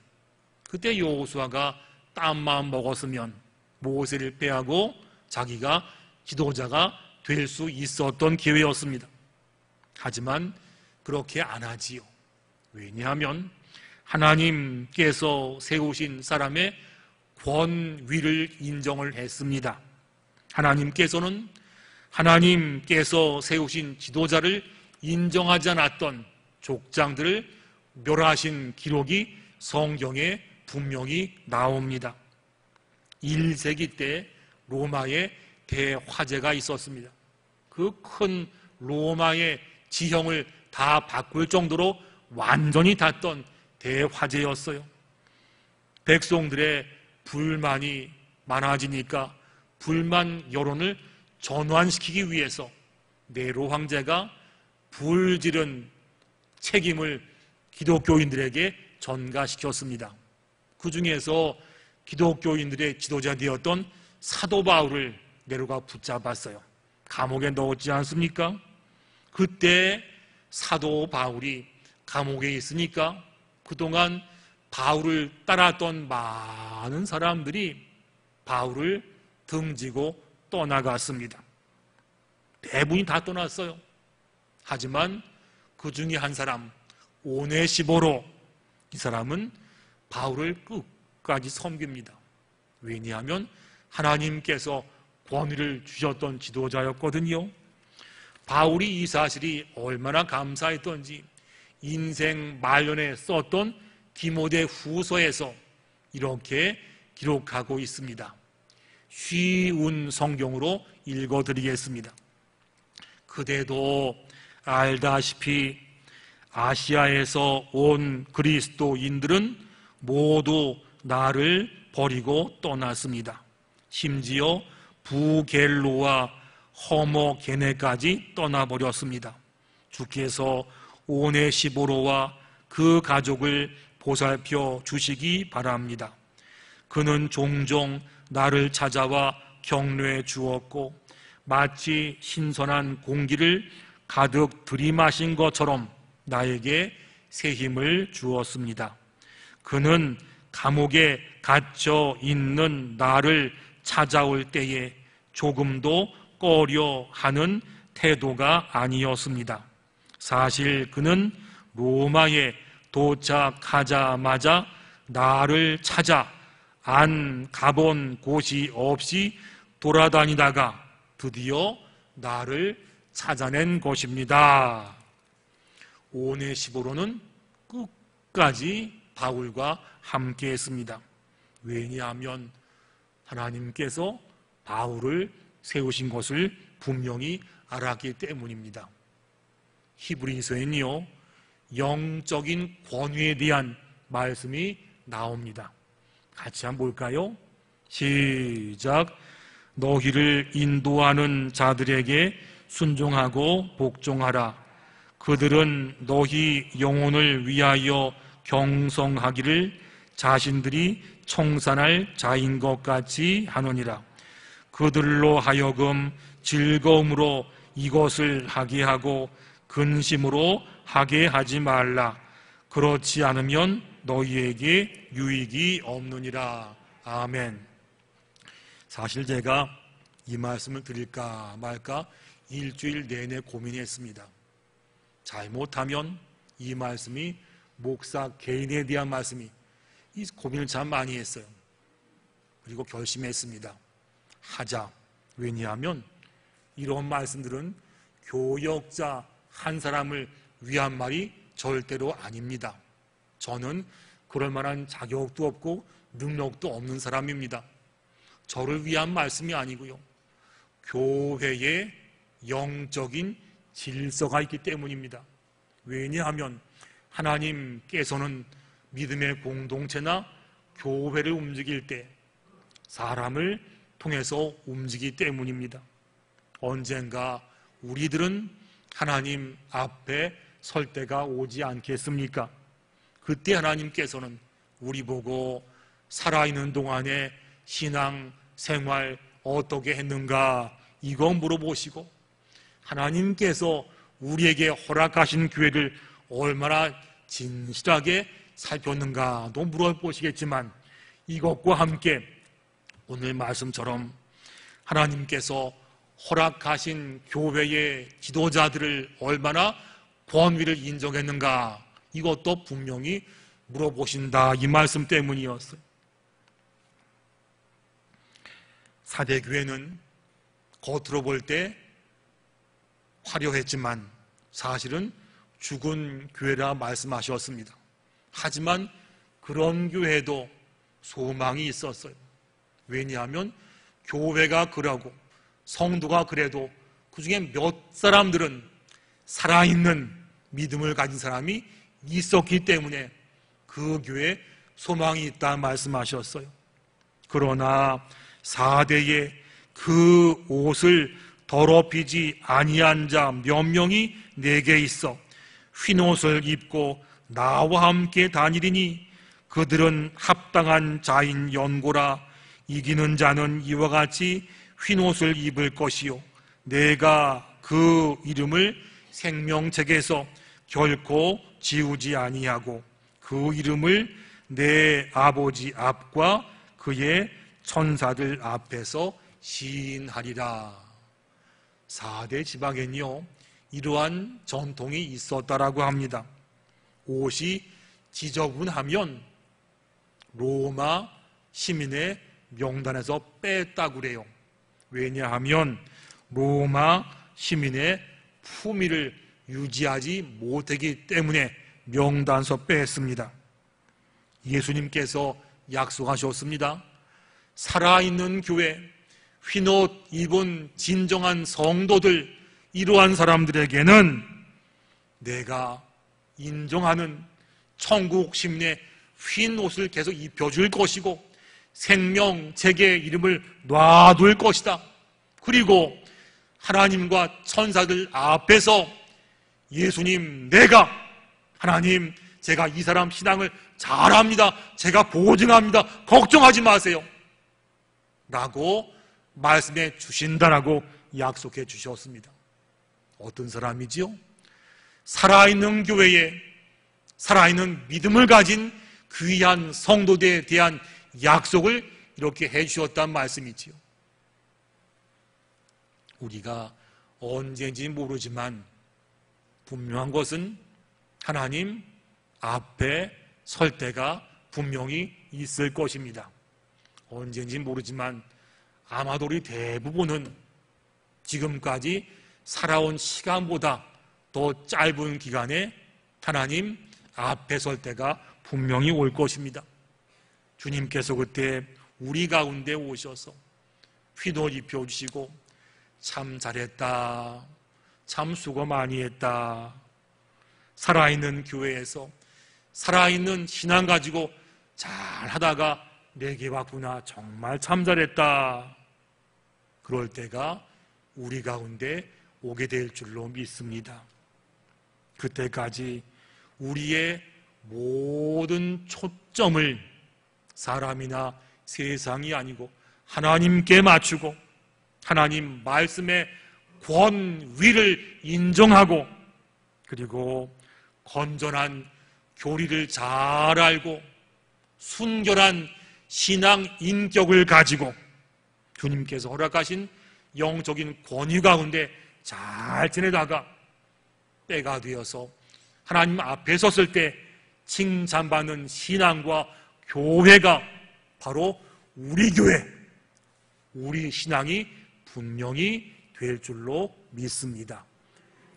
Speaker 2: 그때 여호수아가 딴마음 먹었으면 모세를 빼하고 자기가 지도자가 될 수 있었던 기회였습니다. 하지만 그렇게 안 하지요. 왜냐하면 하나님께서 세우신 사람의 권위를 인정을 했습니다. 하나님께서 세우신 지도자를 인정하지 않았던 족장들을 멸하신 기록이 성경에 분명히 나옵니다. 1세기 때 로마에 대화재가 있었습니다. 그 큰 로마의 지형을 다 바꿀 정도로 완전히 닿던 대화재였어요. 백성들의 불만이 많아지니까 불만 여론을 전환시키기 위해서 네로 황제가 불지른 책임을 기독교인들에게 전가시켰습니다. 그 중에서 기독교인들의 지도자 되었던 사도 바울을 네로가 붙잡았어요. 감옥에 넣었지 않습니까? 그때 사도 바울이 감옥에 있으니까 그동안 바울을 따랐던 많은 사람들이 바울을 등지고 떠나갔습니다. 대부분이 다 떠났어요. 하지만 그 중에 한 사람 오네시보로, 이 사람은 바울을 끝까지 섬깁니다. 왜냐하면 하나님께서 권위를 주셨던 지도자였거든요. 바울이 이 사실이 얼마나 감사했던지 인생 말년에 썼던 디모데 후서에서 이렇게 기록하고 있습니다. 쉬운 성경으로 읽어드리겠습니다. 그대도 알다시피 아시아에서 온 그리스도인들은 모두 나를 버리고 떠났습니다. 심지어 부겔로와 허모게네까지 떠나버렸습니다. 주께서 오네시보로와 그 가족을 보살펴 주시기 바랍니다. 그는 종종 나를 찾아와 격려해 주었고 마치 신선한 공기를 가득 들이마신 것처럼 나에게 새 힘을 주었습니다. 그는 감옥에 갇혀 있는 나를 찾아올 때에 조금도 꺼려하는 태도가 아니었습니다. 사실 그는 로마에 도착하자마자 나를 찾아 안 가본 곳이 없이 돌아다니다가 드디어 나를 찾아낸 것입니다. 오네시보로는 끝까지 바울과 함께 했습니다. 왜냐하면 하나님께서 바울을 세우신 것을 분명히 알았기 때문입니다. 히브리서에는요, 영적인 권위에 대한 말씀이 나옵니다. 같이 한번 볼까요? 시작. 너희를 인도하는 자들에게 순종하고 복종하라. 그들은 너희 영혼을 위하여 경성하기를 자신들이 청산할 자인 것 같이 하느니라. 그들로 하여금 즐거움으로 이것을 하게 하고 근심으로 하게 하지 말라. 그렇지 않으면 너희에게 유익이 없느니라. 아멘. 사실 제가 이 말씀을 드릴까 말까 일주일 내내 고민했습니다. 잘못하면 이 말씀이 목사 개인에 대한 말씀이, 이 고민을 참 많이 했어요. 그리고 결심했습니다. 하자. 왜냐하면 이런 말씀들은 교역자 한 사람을 위한 말이 절대로 아닙니다. 저는 그럴 만한 자격도 없고 능력도 없는 사람입니다. 저를 위한 말씀이 아니고요. 교회의 영적인 질서가 있기 때문입니다. 왜냐하면 하나님께서는 믿음의 공동체나 교회를 움직일 때 사람을 통해서 움직이기 때문입니다. 언젠가 우리들은 하나님 앞에 설 때가 오지 않겠습니까? 그때 하나님께서는 우리 보고 살아있는 동안에 신앙 생활 어떻게 했는가 이거 물어보시고, 하나님께서 우리에게 허락하신 교회를 얼마나 진실하게 살폈는가도 물어보시겠지만, 이것과 함께 오늘 말씀처럼 하나님께서 허락하신 교회의 지도자들을 얼마나 권위를 인정했는가, 이것도 분명히 물어보신다, 이 말씀 때문이었어요. 사대교회는 겉으로 볼 때 화려했지만 사실은 죽은 교회라 말씀하셨습니다. 하지만 그런 교회도 소망이 있었어요. 왜냐하면 교회가 그러고 성도가 그래도 그 중에 몇 사람들은 살아있는 믿음을 가진 사람이 있었기 때문에 그 교회에 소망이 있다 말씀하셨어요. 그러나 4대에 그 옷을 더럽히지 아니한 자 몇 명이 내게 있어 흰옷을 입고 나와 함께 다니리니 그들은 합당한 자인 연고라. 이기는 자는 이와 같이 흰옷을 입을 것이요 내가 그 이름을 생명책에서 결코 지우지 아니하고 그 이름을 내 아버지 앞과 그의 천사들 앞에서 시인하리라. 4대 지방엔요 이러한 전통이 있었다라고 합니다. 옷이 지저분하면 로마 시민의 명단에서 뺐다고 그래요. 왜냐하면 로마 시민의 품위를 유지하지 못하기 때문에 명단에서 뺐습니다. 예수님께서 약속하셨습니다. 살아있는 교회, 흰옷 입은 진정한 성도들, 이러한 사람들에게는 내가 인정하는 천국 시민의 흰옷을 계속 입혀줄 것이고 생명책의 이름을 놔둘 것이다. 그리고 하나님과 천사들 앞에서 예수님, 내가 하나님, 제가 이 사람 신앙을 잘합니다. 제가 보증합니다. 걱정하지 마세요. 라고 말씀해 주신다라고 약속해 주셨습니다. 어떤 사람이지요? 살아있는 교회에 살아있는 믿음을 가진 귀한 성도들에 대한 약속을 이렇게 해 주셨단 말씀이지요. 우리가 언제인지 모르지만 분명한 것은 하나님 앞에 설 때가 분명히 있을 것입니다. 언제인지 모르지만 아마도 우리 대부분은 지금까지 살아온 시간보다 더 짧은 기간에 하나님 앞에 설 때가 분명히 올 것입니다. 주님께서 그때 우리 가운데 오셔서 흰옷 입혀주시고 참 잘했다, 참 수고 많이 했다, 살아있는 교회에서 살아있는 신앙 가지고 잘 하다가 내게 왔구나, 정말 참 잘했다, 그럴 때가 우리 가운데 오게 될 줄로 믿습니다. 그때까지 우리의 모든 초점을 사람이나 세상이 아니고 하나님께 맞추고 하나님 말씀의 권위를 인정하고 그리고 건전한 교리를 잘 알고 순결한 신앙 인격을 가지고 주님께서 허락하신 영적인 권위 가운데 잘 지내다가 때가 되어서 하나님 앞에 섰을 때 칭찬받는 신앙과 교회가 바로 우리 교회, 우리 신앙이 분명히 될 줄로 믿습니다.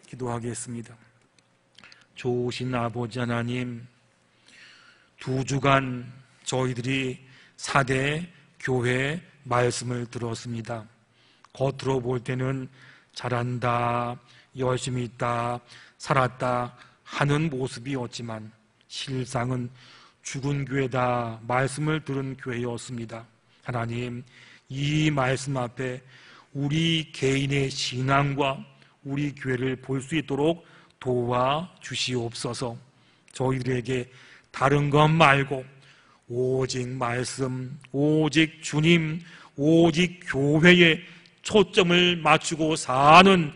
Speaker 2: 기도하겠습니다. 좋으신 아버지 하나님, 2주간 저희들이 4대 교회 말씀을 들었습니다. 겉으로 볼 때는 잘한다, 열심히 있다, 살았다 하는 모습이었지만 실상은 죽은 교회다 말씀을 들은 교회였습니다. 하나님, 이 말씀 앞에 우리 개인의 신앙과 우리 교회를 볼 수 있도록 도와주시옵소서. 저희들에게 다른 것 말고 오직 말씀, 오직 주님, 오직 교회에 초점을 맞추고 사는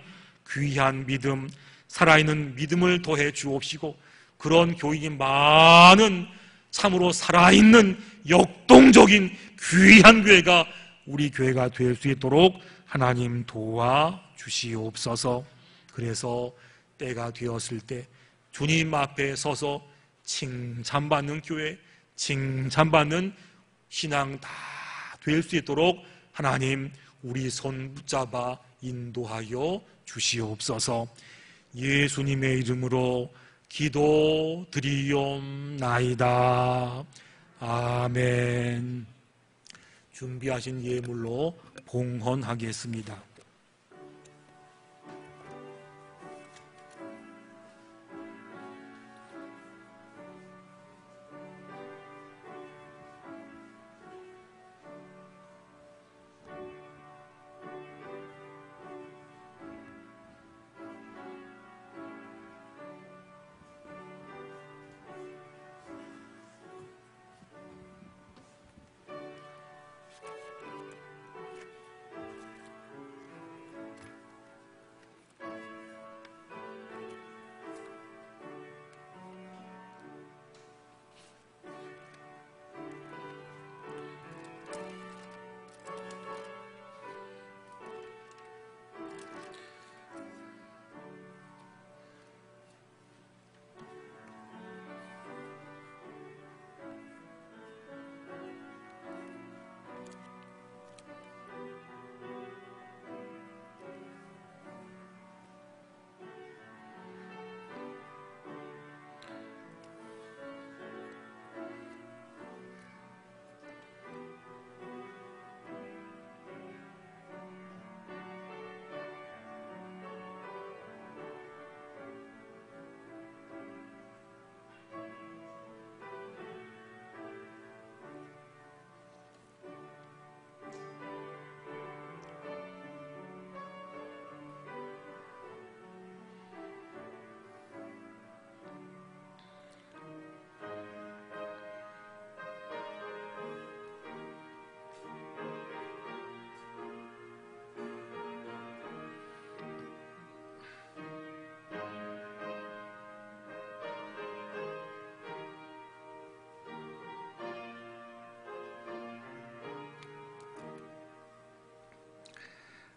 Speaker 2: 귀한 믿음, 살아있는 믿음을 더해 주옵시고, 그런 교인이 많은 참으로 살아있는 역동적인 귀한 교회가 우리 교회가 될 수 있도록 하나님 도와주시옵소서. 그래서 때가 되었을 때 주님 앞에 서서 칭찬받는 교회, 칭찬받는 신앙 다 될 수 있도록 하나님 우리 손 붙잡아 인도하여 주시옵소서. 예수님의 이름으로 기도드리옵나이다. 아멘. 준비하신 예물로 봉헌하겠습니다.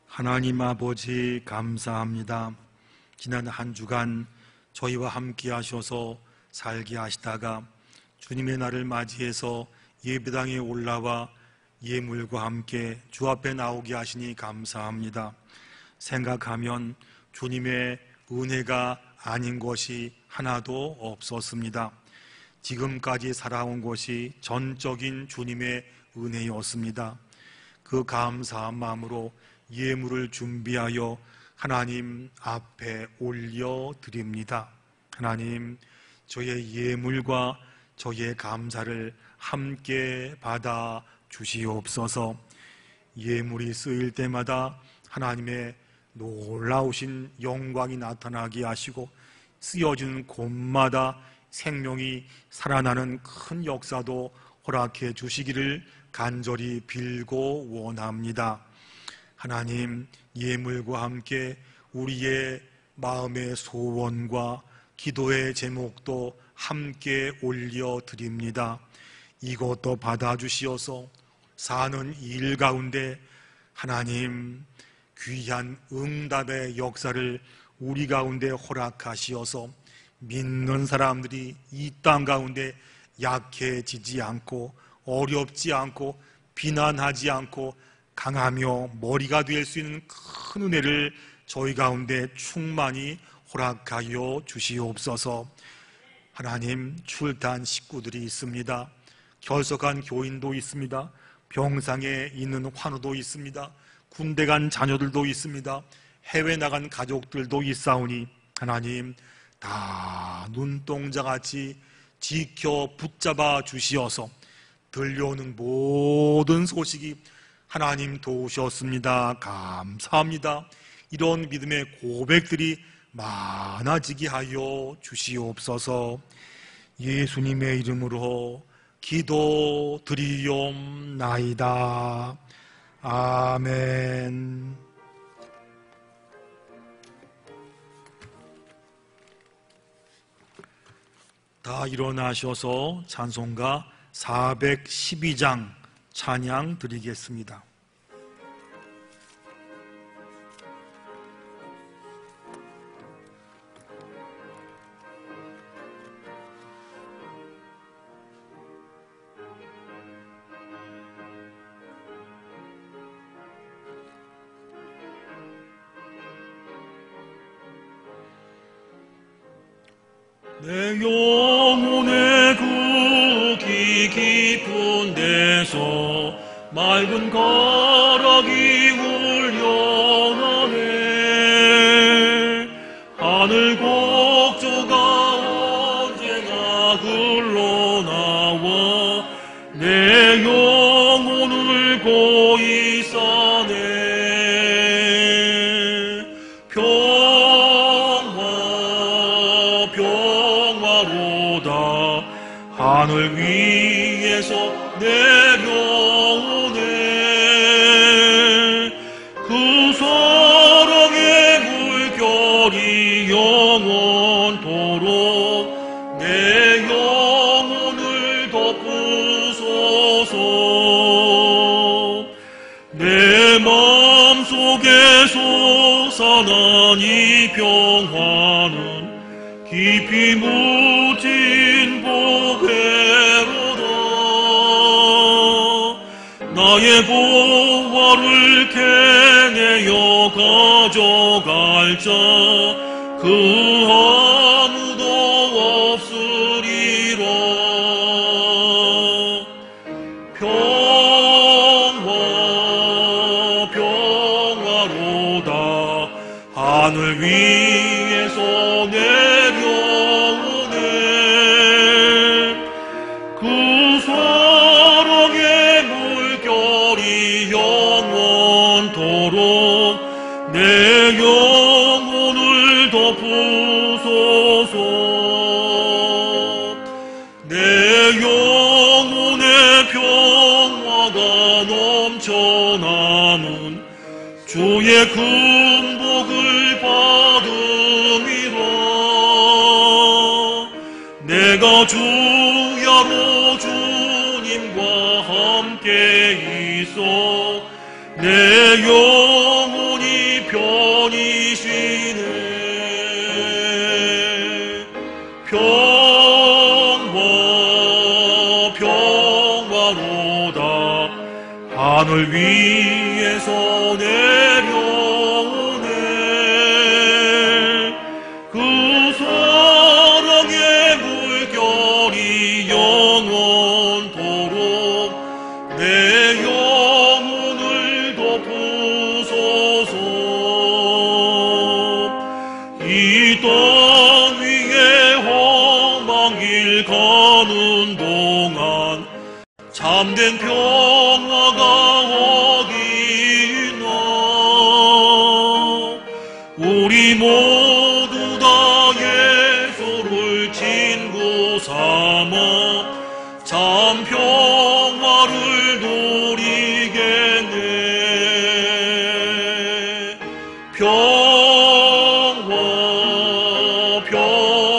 Speaker 1: 하나님 아버지 감사합니다. 지난 한 주간 저희와 함께 하셔서 살게 하시다가 주님의 날을 맞이해서 예배당에 올라와 예물과 함께 주 앞에 나오게 하시니 감사합니다. 생각하면 주님의 은혜가 아닌 것이 하나도 없었습니다. 지금까지 살아온 것이 전적인 주님의 은혜였습니다. 그 감사한 마음으로 예물을 준비하여 하나님 앞에 올려드립니다. 하나님, 저의 예물과 저의 감사를 함께 받아 주시옵소서. 예물이 쓰일 때마다 하나님의 놀라우신 영광이 나타나게 하시고, 쓰여지는 곳마다 생명이 살아나는 큰 역사도 허락해 주시기를 간절히 빌고 원합니다. 하나님, 예물과 함께 우리의 마음의 소원과 기도의 제목도 함께 올려드립니다. 이것도 받아주시어서 사는 일 가운데 하나님 귀한 응답의 역사를 우리 가운데 허락하시어서 믿는 사람들이 이 땅 가운데 약해지지 않고 어렵지 않고 비난하지 않고 강하며 머리가 될 수 있는 큰 은혜를 저희 가운데 충만히 허락하여 주시옵소서. 하나님, 출단 식구들이 있습니다. 결석한 교인도 있습니다. 병상에 있는 환우도 있습니다. 군대 간 자녀들도 있습니다. 해외 나간 가족들도 있사오니 하나님 다 눈동자같이 지켜 붙잡아 주시어서 들려오는 모든 소식이 하나님 도우셨습니다. 감사합니다. 이런 믿음의 고백들이 많아지게 하여 주시옵소서. 예수님의 이름으로 기도드리옵나이다. 아멘. 다 일어나셔서 찬송가 412장 찬양 드리겠습니다.
Speaker 2: 내 영혼의 구기 깊은 데서 맑은 가락이 울려나네. 하늘 곡조가 언제나 흘러나와 내 영혼을 고이 싸네. 하늘 위에서 내려오네. 그 사랑의 물결이 영원토록 내 영혼을 덮으소서. 내 마음속에 솟아난 이 평화는 깊이 묻힌 보배로다. 나의 보화를 캐내어 가져갈 자 그 아무도 없으리라. 평화로다. 하늘 위에서 내려오네. 그 사랑의 물결이 영원토록 내 영혼을 덮으소서. 내 영혼의 평화가 넘쳐나는 주의 금복을 받음이라. 내가 주야로 주님과 함께 있어 내 영혼이 편히 쉬네. 평화로다. 하늘 위에서 내려오네. 그 사랑의 물결이 영원토록 내 영혼을 덮으소서. 이 땅 위에 험한 길 가는 동안 참된 평화가 어디 있나. 우리 모두 다 예수를 친구 삼아 참 평화를 누리겠네.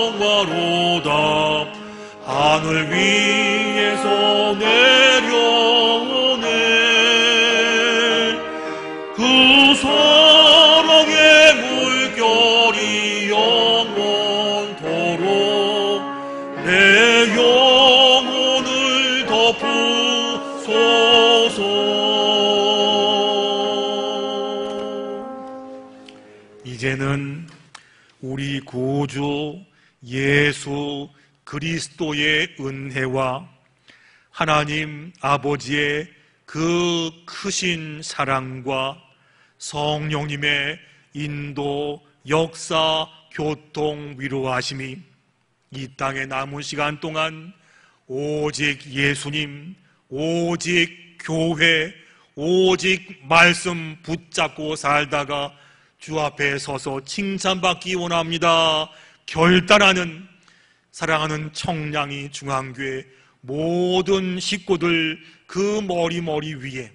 Speaker 2: 평화로다. 하늘 위에서 내려오네. 그 사랑의 물결이 영원토록 내 영혼을 덮으소서.
Speaker 1: 이제는 우리 구주 예수 그리스도의 은혜와 하나님 아버지의 그 크신 사랑과 성령님의 인도, 역사, 교통, 위로하심이 이 땅에 남은 시간 동안 오직 예수님, 오직 교회, 오직 말씀 붙잡고 살다가 주 앞에 서서 칭찬받기 원합니다. 결단하는 사랑하는 청량리 중앙교회 모든 식구들 그 머리 위에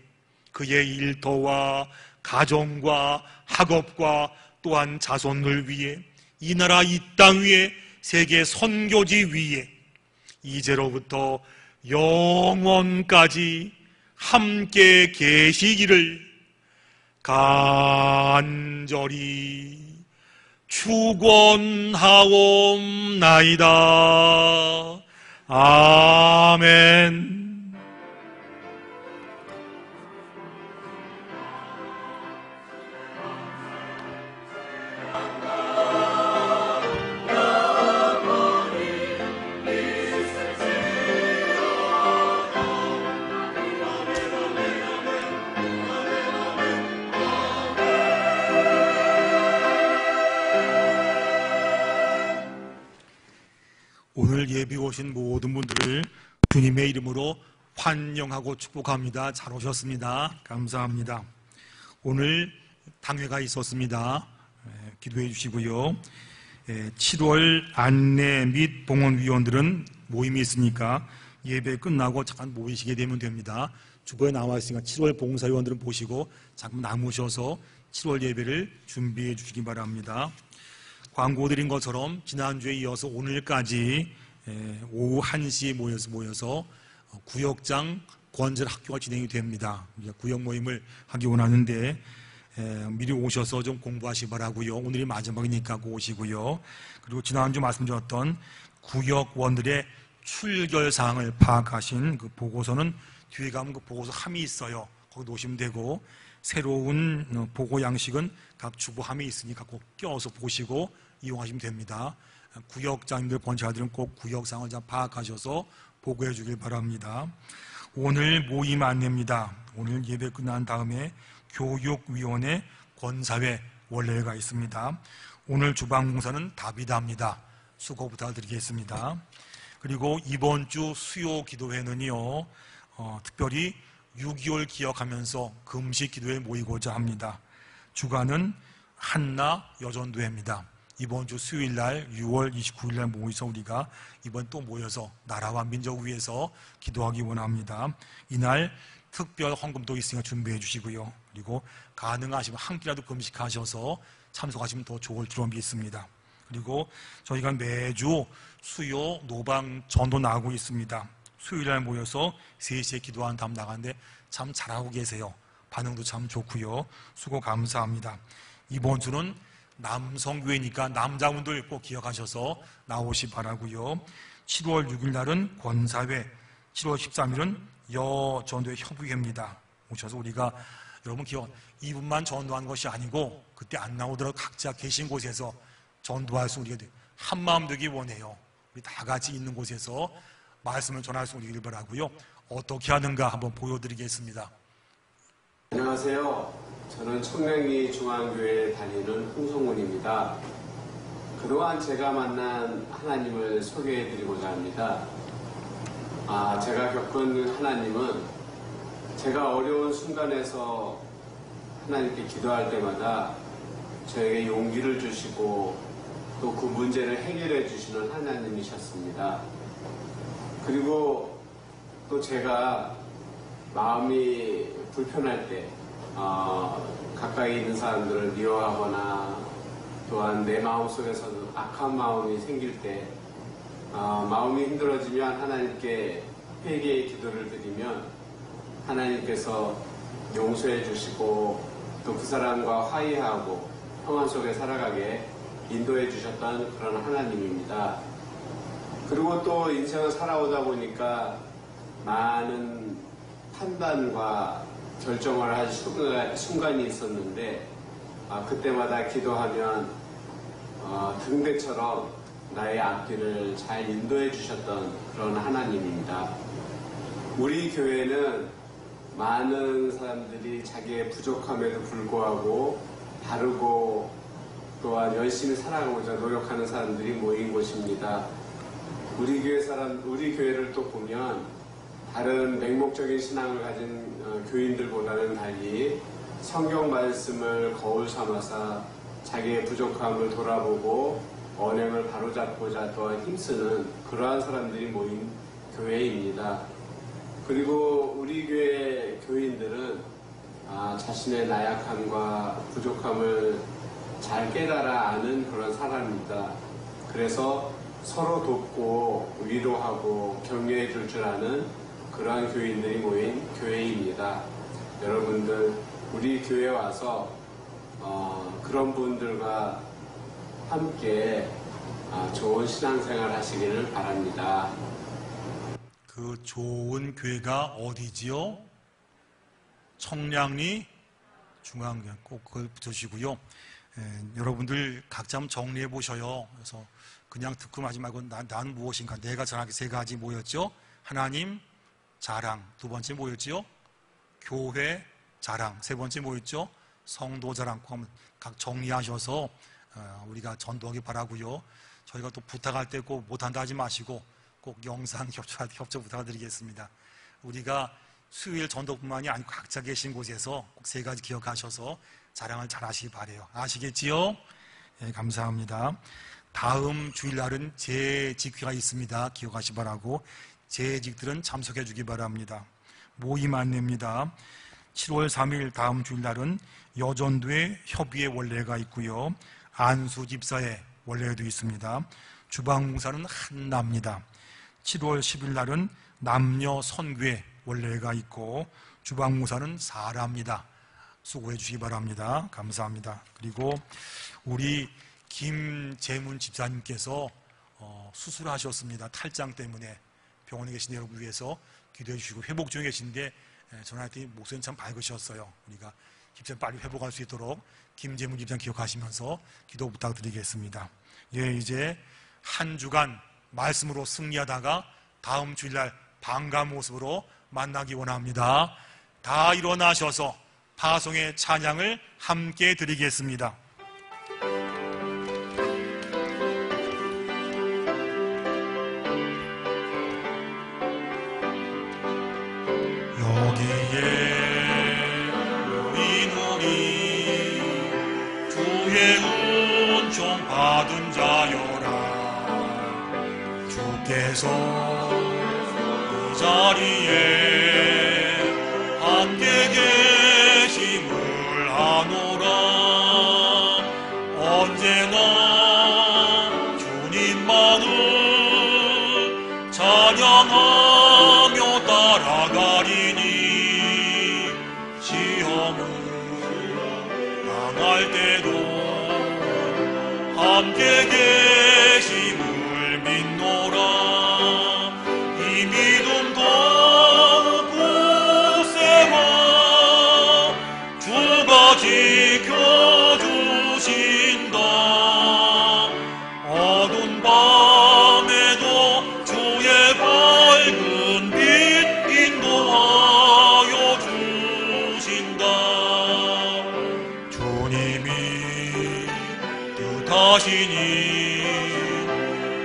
Speaker 1: 그의 일터와 가정과 학업과 또한 자손을 위해 이 나라 이 땅 위에 세계 선교지 위에 이제로부터 영원까지 함께 계시기를 간절히 축원하옵나이다. 아멘. 오늘 예비 오신 모든 분들을 주님의 이름으로 환영하고 축복합니다. 잘 오셨습니다. 감사합니다. 오늘 당회가 있었습니다. 기도해 주시고요. 7월 안내 및 봉헌위원들은 모임이 있으니까 예배 끝나고 잠깐 모이시게 되면 됩니다. 주보에 나와 있으니까 7월 봉사위원들은 보시고 잠깐 남으셔서 7월 예배를 준비해 주시기 바랍니다. 광고 드린 것처럼 지난주에 이어서 오늘까지 오후 1시에 모여서 구역장 권절 학교가 진행이 됩니다. 구역 모임을 하기 원하는데 미리 오셔서 좀 공부하시기 바라고요. 오늘이 마지막이니까 오시고요. 그리고 지난주 말씀드렸던 구역원들의 출결 사항을 파악하신 그 보고서는 뒤에 가면 그 보고서 함이 있어요. 거기 놓으시면 되고, 새로운 보고 양식은 각 주보함이 있으니까 꼭 껴서 보시고 이용하시면 됩니다. 구역장님들, 권사들은 꼭 구역상을 잘 파악하셔서 보고해 주길 바랍니다. 오늘 모임 안내입니다. 오늘 예배 끝난 다음에 교육위원회 권사회 원래가 있습니다. 오늘 주방봉사는 다비다입니다. 수고 부탁드리겠습니다. 그리고 이번 주 수요 기도회는요, 특별히 6.25를 기억하면서 금식 기도에 모이고자 합니다. 주간은 한나 여전도회입니다. 이번 주 수요일 날 6월 29일 날 모여서 우리가 이번 또 모여서 나라와 민족 위해서 기도하기 원합니다. 이날 특별 헌금도 있으니까 준비해 주시고요. 그리고 가능하시면 한 끼라도 금식하셔서 참석하시면 더 좋을 줄로 믿습니다. 그리고 저희가 매주 수요 노방 전도 나가고 있습니다. 수요일 날 모여서 3시에 기도한 다음 나가는데 참 잘하고 계세요. 반응도 참 좋고요. 수고 감사합니다. 이번 주는 남성교회니까 남자분들 꼭 기억하셔서 나오시 바라고요. 7월 6일 날은 권사회, 7월 13일은 여전도회 협의회입니다. 오셔서 우리가 여러분 기억, 이분만 전도한 것이 아니고 그때 안 나오더라도 각자 계신 곳에서 전도할 수 우리가 한마음 되기 원해요. 우리 다 같이 있는 곳에서 말씀을 전할 수 있기를 바라고요. 어떻게 하는가 한번 보여드리겠습니다.
Speaker 4: 안녕하세요. 저는 청량리 중앙교회에 다니는 홍성훈입니다. 그동안 제가 만난 하나님을 소개해드리고자 합니다. 제가 겪은 하나님은 제가 어려운 순간에서 하나님께 기도할 때마다 저에게 용기를 주시고 또 그 문제를 해결해 주시는 하나님이셨습니다. 그리고 또 제가 마음이 불편할 때 가까이 있는 사람들을 미워하거나 또한 내 마음속에서는 악한 마음이 생길 때 마음이 힘들어지면 하나님께 회개의 기도를 드리면 하나님께서 용서해 주시고 또 그 사람과 화해하고 평안 속에 살아가게 인도해 주셨던 그런 하나님입니다. 그리고 또 인생을 살아오다 보니까 많은 판단과 결정을 할 순간이 있었는데 그때마다 기도하면 등대처럼 나의 앞길을 잘 인도해 주셨던 그런 하나님입니다. 우리 교회는 많은 사람들이 자기의 부족함에도 불구하고 바르고 또한 열심히 살아가고자 노력하는 사람들이 모인 곳입니다. 우리 교회를 또 보면 다른 맹목적인 신앙을 가진 교인들보다는 달리 성경 말씀을 거울 삼아서 자기의 부족함을 돌아보고 언행을 바로잡고자 또한 힘쓰는 그러한 사람들이 모인 교회입니다. 그리고 우리 교회 교인들은 자신의 나약함과 부족함을 잘 깨달아 아는 그런 사람입니다. 그래서 서로 돕고 위로하고 격려해 줄 줄 아는 그러한 교인들이 모인 교회입니다. 여러분들 우리 교회 와서 그런 분들과 함께 좋은 신앙생활 하시기를 바랍니다.
Speaker 1: 그 좋은 교회가 어디지요? 청량리 중앙교회 꼭 그걸 붙여주시고요. 여러분들 각자 한번 정리해 보셔요. 그래서 그냥 듣고만 하지 말고 난 무엇인가, 내가 전하기 세 가지 뭐였죠? 하나님 자랑. 두 번째 뭐였죠? 교회 자랑. 세 번째 뭐였죠? 성도 자랑. 꼭 한번 각 정리하셔서 우리가 전도하기 바라고요. 저희가 또 부탁할 때 꼭 못한다 하지 마시고 꼭 영상 협조 부탁드리겠습니다. 우리가 수요일 전도뿐만이 아니고 각자 계신 곳에서 꼭 세 가지 기억하셔서 자랑을 잘 하시기 바라요. 아시겠지요? 네, 감사합니다. 다음 주일날은 재직회가 있습니다. 기억하시 바라고 재직들은 참석해 주기 바랍니다. 모임 안내입니다. 7월 3일 다음 주일날은 여전도의 협의회 원례가 있고요. 안수 집사의 원례도 있습니다. 주방공사는 한나입니다. 7월 10일 날은 남녀 선교회 원례가 있고 주방공사는 사라입니다. 수고해 주시기 바랍니다. 감사합니다. 그리고 우리 김재문 집사님께서 수술하셨습니다. 탈장 때문에 병원에 계신 여러분 위해서 기도해 주시고 회복 중에 계신데 전화했더니 목소리는 참 밝으셨어요. 우리가 집사님 빨리 회복할 수 있도록 김재문 집사님 기억하시면서 기도 부탁드리겠습니다. 예, 이제 한 주간 말씀으로 승리하다가 다음 주일날 반가운 모습으로 만나기 원합니다. 다 일어나셔서 파송의 찬양을 함께 드리겠습니다. 여기에 모인 우리 주의 은총 받은 자여라. 주께서 이 자리에 함께 계심을 아노라. 언제나 주님만을 찬양하며 따라가리니 시험을 당할 때도 함께 계심을 믿노라. 이 믿음 더욱 굳세워 주가 지켜주신다. 어두운 밤에도 주의 밝은 빛 인도하여 주신다. 주님이 뜻하시니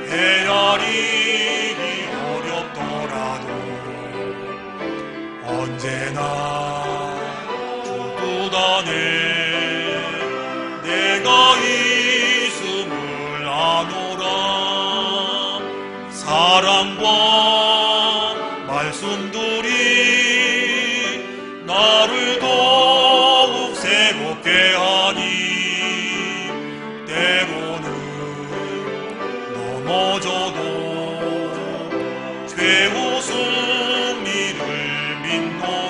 Speaker 1: 헤아리기 어렵더라도 언제나 주 뜻 안에 내가 있음을 아노라. 사랑과 말씀들이 나를 더욱 새롭게 하니 때로는 넘어져도 최후 승리를 믿노라.